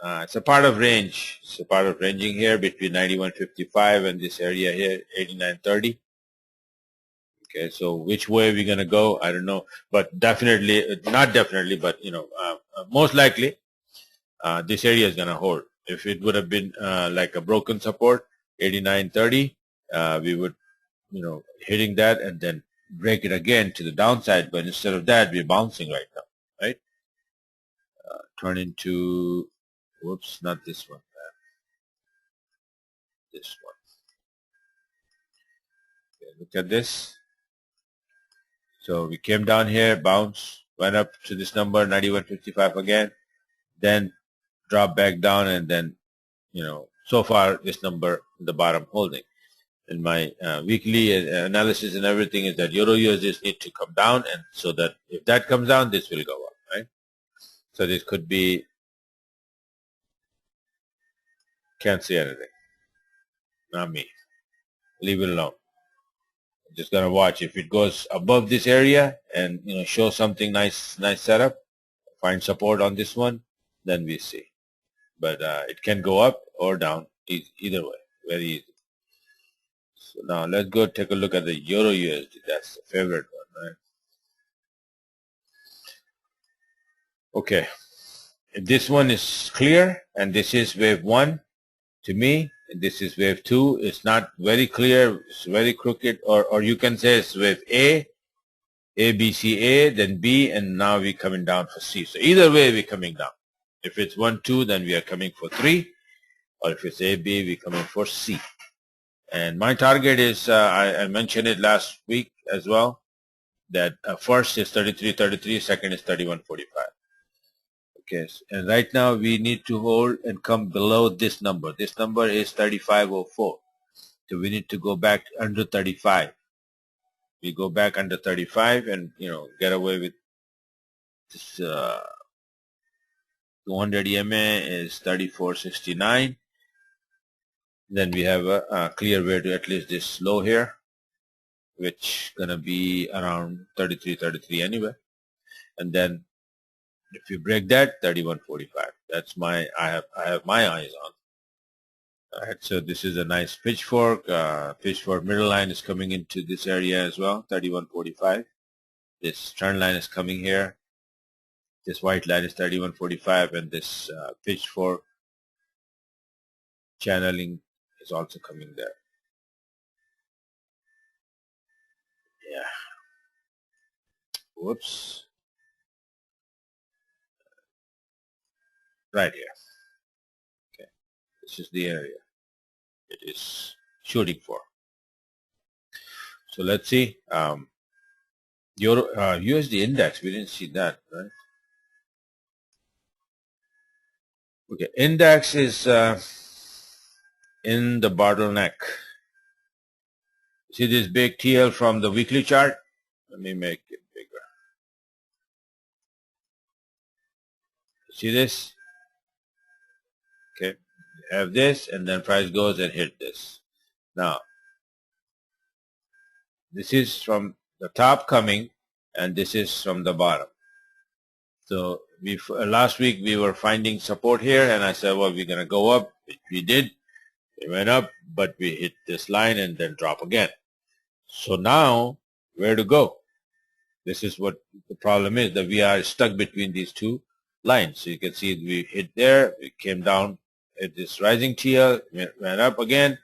It's a part of range. It's a part of ranging here between 91.55 and this area here, 89.30. Okay, so which way we're gonna go, I don't know, but definitely, not definitely, but most likely, this area is gonna hold. If it would have been like a broken support, 89.30, we would, hitting that and then break it again to the downside. But instead of that, we're bouncing right now, right? Turn into, whoops, not this one, this one. Okay, look at this. So we came down here, bounced, went up to this number, 91.55 again, then dropped back down, and then, so far this number, the bottom holding. And my weekly analysis and everything is that Euro USD need to come down, and so that if that comes down, this will go up, right? So this could be, can't see anything. Not me. Leave it alone. Just gonna watch. If it goes above this area and show something nice setup, find support on this one, then we see. But it can go up or down, either way, very easy. So now let's go take a look at the Euro USD. That's the favorite one, right? Okay, if this one is clear and this is wave 1 to me, and this is wave 2, it's not very clear, it's very crooked, or you can say it's wave A, B, C, A, then B, and now we're coming down for C. So either way, we're coming down. If it's 1, 2, then we are coming for 3, or if it's A, B, we're coming for C. And my target is, I mentioned it last week as well, that first is 33.33, second is 31.45. Okay, and right now we need to hold and come below this number. This number is 35.04. So we need to go back under 35. We go back under 35 and, get away with this 200 EMA is 34.69. Then we have a clear way to at least this low here, which gonna be around 33 anyway. And then if you break that, 31.45. That's I have my eyes on. All right, so this is a nice pitchfork. Pitchfork middle line is coming into this area as well, 31.45. This trend line is coming here. This white line is 31.45, and this pitchfork channeling is also coming there. Yeah. Whoops. right here. Okay, this is the area it is shooting for. So let's see. Euro USD index, we didn't see that, right? Okay, index is in the bottleneck. See this big TL from the weekly chart? Let me make it bigger. See this? Okay, you have this, and then price goes and hit this. Now, this is from the top coming, and this is from the bottom. So last week we were finding support here, and I said, well, we're going to go up, which we did. We went up, but we hit this line and then drop again. So now, where to go? This is what the problem is, that we are stuck between these two lines. So you can see we hit there, we came down at this rising TL, went up again.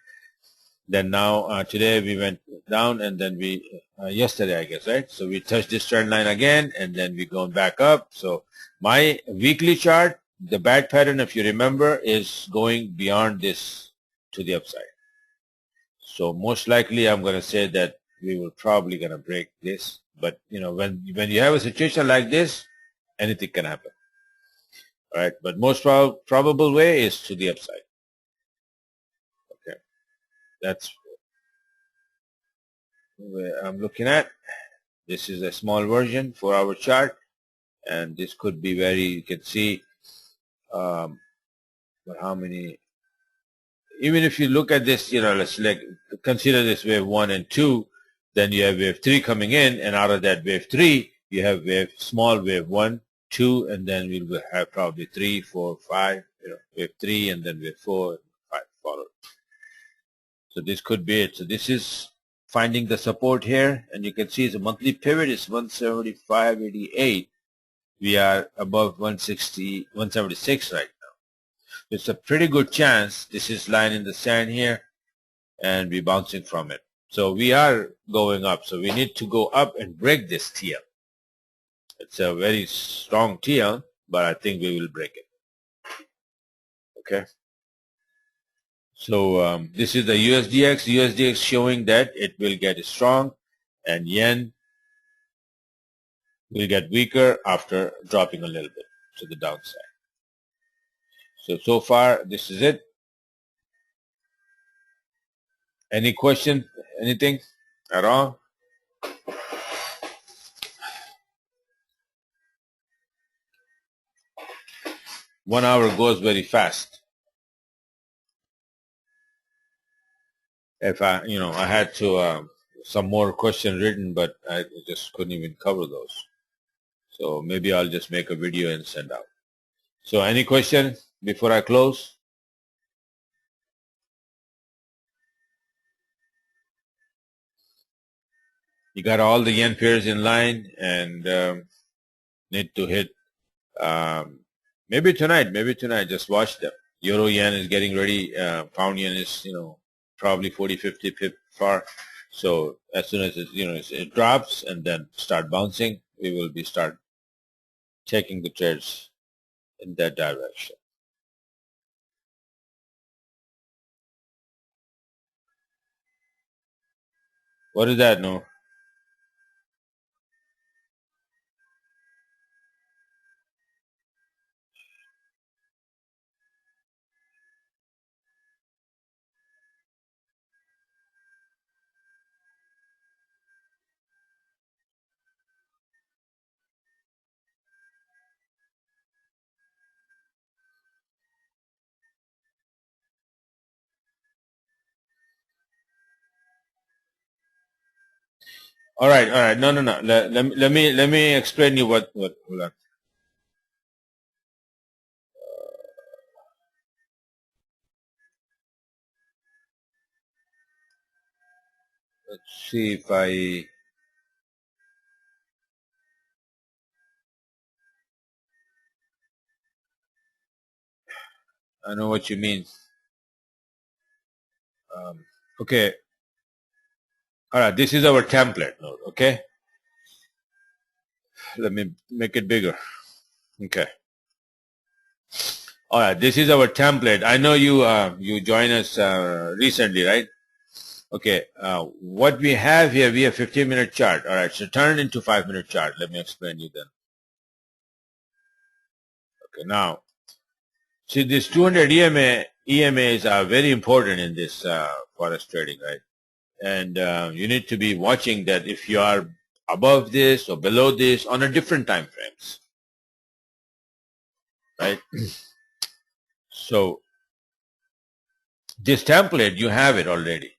Then now today we went down, and then we yesterday, I guess, right? So we touched this trend line again, and then we going back up. So my weekly chart, the bad pattern, if you remember, is going beyond this to the upside. So most likely I'm going to say that we will probably going to break this. But you know, when you have a situation like this, anything can happen. All right, but most probable way is to the upside. Okay, that's where I'm looking at. This is a small version for our chart, and this could be very, you can see, but how many, even if you look at this, you know, let's consider this wave 1 and 2, then you have wave 3 coming in, and out of that wave 3, you have small wave 1, 2, and then we'll have probably 3, 4, 5, you know, wave 3, and then wave 4, and 5 followed. So this could be it. So this is finding the support here, and you can see the monthly pivot is 175.88. We are above 160, 176 right now. It's a pretty good chance this is line in the sand here, and we're bouncing from it. So we are going up. So we need to go up and break this TL. It's a very strong TL, but I think we will break it. Okay. So this is the USDX. USDX showing that it will get strong, and yen will get weaker after dropping a little bit to the downside. So far, this is it. Any question? Anything at all? One hour goes very fast. If I had to some more questions written, but I just couldn't even cover those. So maybe I'll just make a video and send out. So any question before I close? You got all the yen pairs in line, and need to hit maybe tonight. Just watch them. Euro yen is getting ready. Pound yen is probably 40-50 pip far. So as soon as it drops and then start bouncing, we will start taking the trades in that direction. What is that, no? All right. No. Let me explain you what. Hold on. Let's see if I know what you mean. Okay. All right. This is our template node. Okay. Let me make it bigger. Okay. All right, this is our template. I know you joined us recently, right? Okay, what we have here, we have 15-minute chart. All right, so turn it into 5-minute chart. Let me explain you then. Okay, now, see, this 200 EMAs are very important in this forex trading, right? And you need to be watching that if you are above this or below this on a different time frames, right? So this template, you have it already.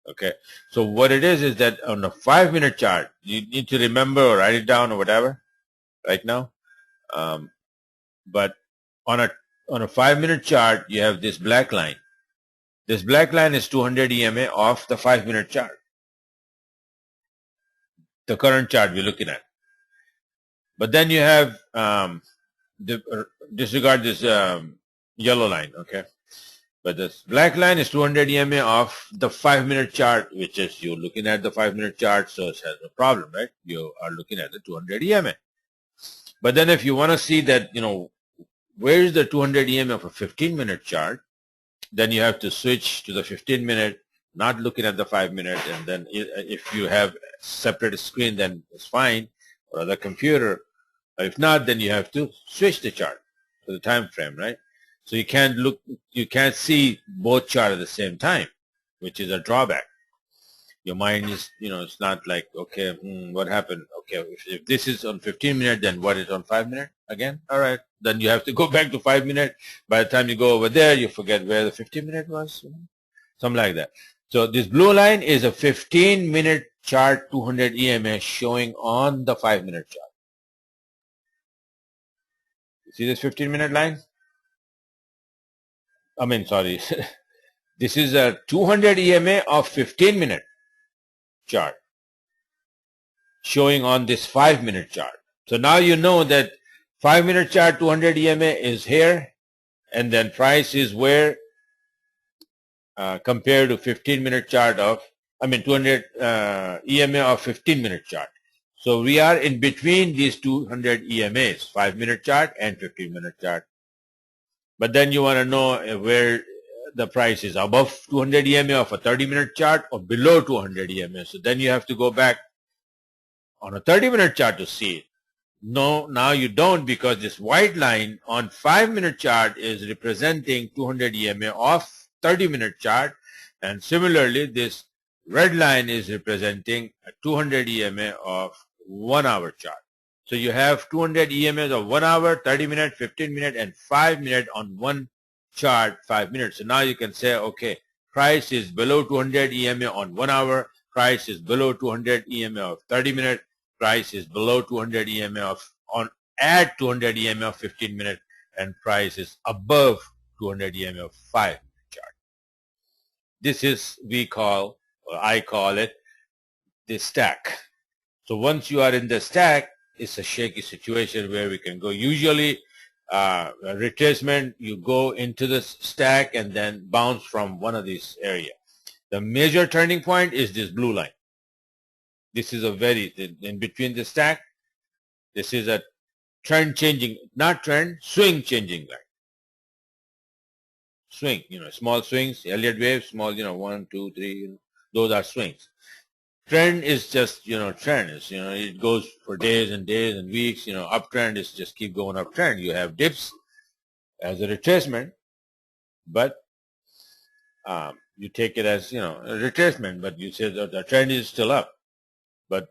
Okay, so what it is that on a 5-minute chart, you need to remember or write it down or whatever right now. But on a 5-minute chart, you have this black line. This black line is 200 EMA off the 5-minute chart, the current chart we're looking at. But then you have disregard this yellow line, okay? But this black line is 200 EMA off the 5-minute chart, which is you're looking at the 5-minute chart, so it has no problem, right? You are looking at the 200 EMA. But then if you want to see that, where is the 200 EMA of a 15-minute chart, then you have to switch to the 15-minute, not looking at the 5-minute, and then if you have separate screen, then it's fine, or the computer. If not, then you have to switch the chart to the time frame, right? So you can't see both charts at the same time, which is a drawback. Your mind is, it's not like, okay, what happened? Okay, if this is on 15-minute, then what is on 5-minute again? All right, then you have to go back to 5-minute. By the time you go over there, you forget where the 15-minute was, something like that. So this blue line is a 15-minute chart, 200 EMA showing on the 5-minute chart. You see this 15-minute line? I mean, sorry. This is a 200 EMA of 15-minute chart showing on this 5-minute chart. So now you know that 5-minute chart 200 EMA is here, and then price is where compared to 15-minute chart of, 200 EMA of 15-minute chart. So we are in between these 200 EMAs, 5-minute chart and 15-minute chart. But then you want to know where the price is above 200 EMA of a 30-minute chart or below 200 EMA. So then you have to go back on a 30-minute chart to see it. No, now you don't, because this white line on 5-minute chart is representing 200 EMA of 30-minute chart. And similarly, this red line is representing a 200 EMA of 1-hour chart. So you have 200 EMAs of 1 hour, 30-minute, 15-minute, and 5-minute on one chart, 5 minutes. So now you can say, okay, price is below 200 EMA on 1 hour, price is below 200 EMA of 30-minute, price is below 200 EMA at 200 EMA of 15-minute, and price is above 200 EMA of 5-minute chart. This is I call it the stack. So once you are in the stack, it's a shaky situation where we can go. Usually, retracement, you go into the stack and then bounce from one of these areas. The major turning point is this blue line. This is in between the stack, this is a trend changing, not trend, swing changing line. Swing, small swings, Elliott wave, small, 1, 2, 3, those are swings. Trend is just, trend is, it goes for days and days and weeks, uptrend is just keep going uptrend. You have dips as a retracement, but you take it as, a retracement, but you say that the trend is still up. But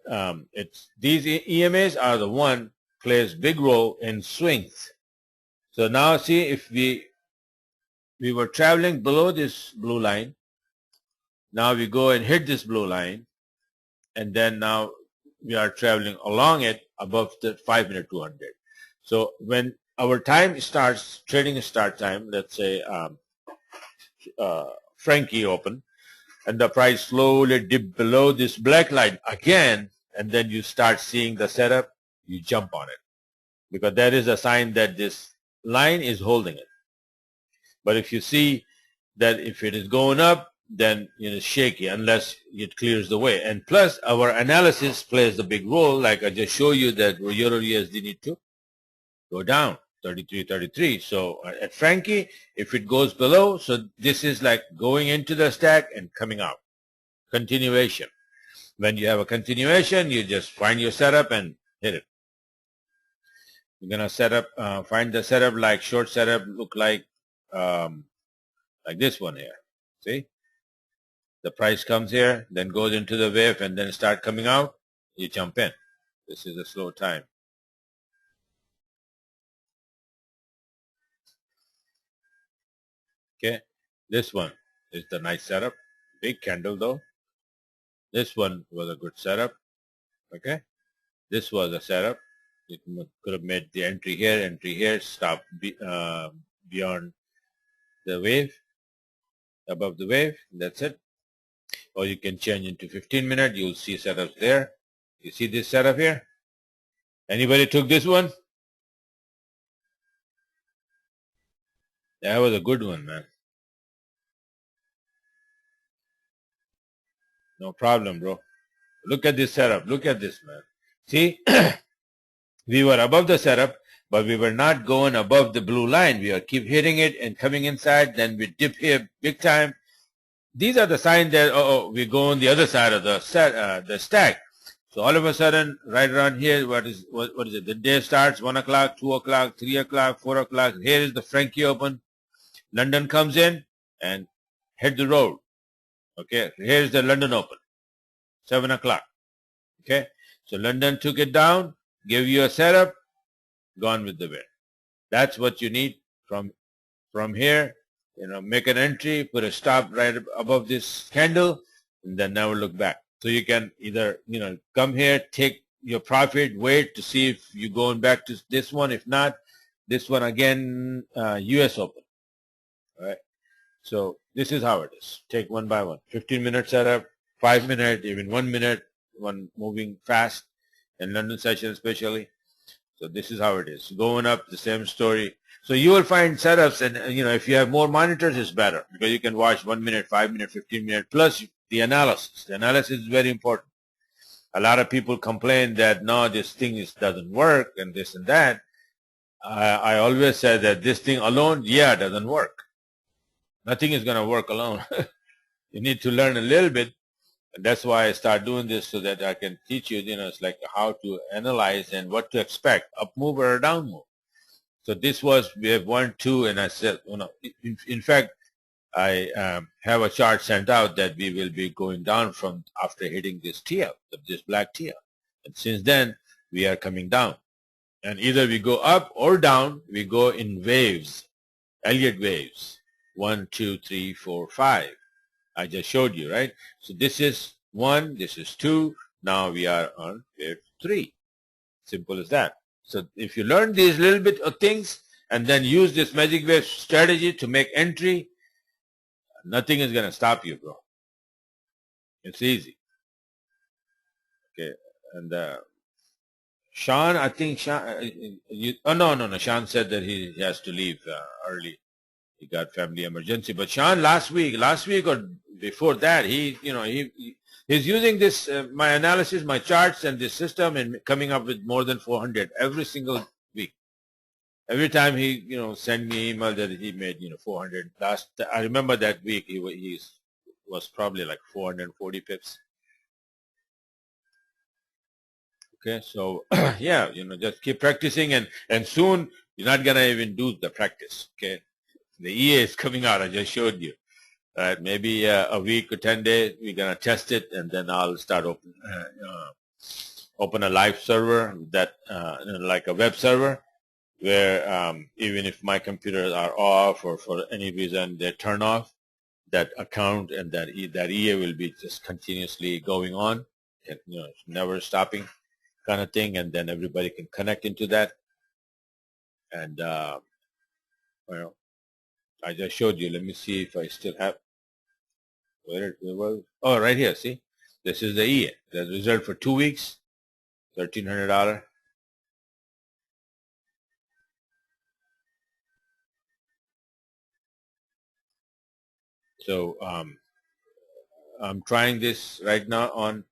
these EMAs are the one plays big role in swings. So now see, if we were traveling below this blue line, now we go and hit this blue line, and then now we are traveling along it above the 5-minute 200. So when our time starts, trading start time, let's say Frankie open, and the price slowly dip below this black line again, and then you start seeing the setup, you jump on it, because that is a sign that this line is holding it. But if you see that if it is going up, then it's shaky unless it clears the way. And plus, our analysis plays the big role. Like I just showed you that Euro USD need to go down. 33.33. So at Frankie, if it goes below, so this is like going into the stack and coming out. Continuation. When you have a continuation, you just find your setup and hit it. You're gonna set up, find the setup like short setup look like this one here. See, the price comes here, then goes into the wave, and then start coming out. You jump in. This is a slow time. Okay, this one is the nice setup. Big candle though. This one was a good setup. Okay, this was a setup. You could have made the entry here, stop beyond the wave, above the wave. That's it. Or you can change into 15-minute. You'll see setups there. You see this setup here? Anybody took this one? That was a good one, man. No problem, bro. Look at this setup. Look at this, man. See, we were above the setup, but we were not going above the blue line. We are keep hitting it and coming inside. Then we dip here big time. These are the signs that we go on the other side of the stack. So all of a sudden, right around here, what is it? The day starts 1 o'clock, 2 o'clock, 3 o'clock, 4 o'clock. Here is the Frankie Open. London comes in and hit the road. Okay, here's the London Open, 7 o'clock. Okay, so London took it down, gave you a setup, gone with the wind. That's what you need from here. Make an entry, put a stop right above this candle, and then never look back. So you can either come here, take your profit, wait to see if you're going back to this one. If not, this one again, US Open. All right. So this is how it is. Take one by one. 15-minute setup, 5-minute, even 1 minute, one moving fast, and London session especially. So this is how it is. Going up, the same story. So you will find setups, and if you have more monitors, it's better because you can watch 1 minute, 5-minute, 15-minute, plus the analysis. The analysis is very important. A lot of people complain that no, this thing doesn't work and this and that. I always say that this thing alone, doesn't work. Nothing is going to work alone. You need to learn a little bit. And that's why I start doing this so that I can teach you, it's like how to analyze and what to expect, up move or a down move. So this was wave 1, 2, and I said, in fact, I have a chart sent out that we will be going down from after hitting this TL, this black TL. And since then, we are coming down. And either we go up or down, we go in waves, Elliott waves, 1, 2, 3, 4, 5. I just showed you, right? So this is 1, this is 2. Now we are on wave 3. Simple as that. So if you learn these little bit of things and then use this magic wave strategy to make entry, nothing is going to stop you, bro. It's easy. Okay. And Sean, I think Sean, no. Sean said that he has to leave early. He got family emergency. But Sean, last week or before that, he's using this my analysis, my charts, and this system, and coming up with more than 400 every single week. Every time he send me email that he made 400. I remember that week he was probably like 440 pips. Okay, so yeah, just keep practicing, and soon you're not gonna even do the practice. Okay, the EA is coming out. I just showed you. All right, maybe a week or 10 days we're gonna test it, and then I'll start open a live server that like a web server where even if my computers are off or for any reason they turn off, that account and that EA will be just continuously going on, and never stopping kind of thing, and then everybody can connect into that. And I just showed you. Let me see if I still have where it was. Oh, right here. See, this is the EA. The result for 2 weeks, $1,300. So I'm trying this right now on.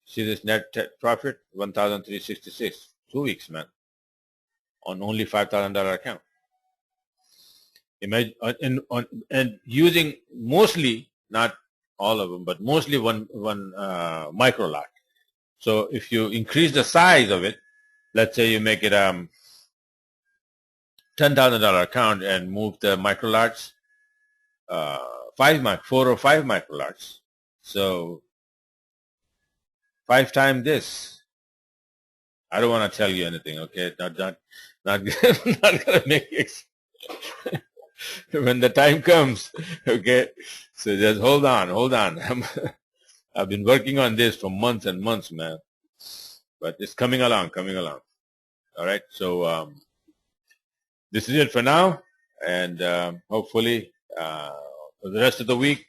See this net profit, 1,366. 2 weeks, man. on only $5,000 account. Imagine, and using mostly, not all of them, but mostly one micro lot. So if you increase the size of it, let's say you make it $10,000 account and move the micro lots, 4 or 5 micro lots. So 5 times this. I don't want to tell you anything, okay? Not not gonna make it. When the time comes, okay? So just hold on. I've been working on this for months and months, man. But it's coming along. All right. So this is it for now, and hopefully for the rest of the week,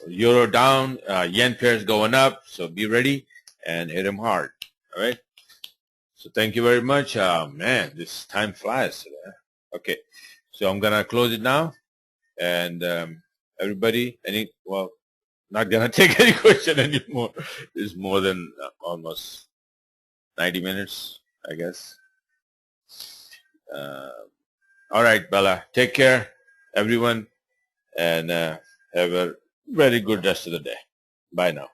euro down, yen pairs going up. So be ready and hit them hard. All right. So thank you very much. Man, this time flies today. Okay. So I'm gonna close it now, and everybody, not gonna take any question anymore. It's more than almost 90 minutes, I guess. All right, Bella. Take care, everyone, and have a very good rest of the day. Bye now.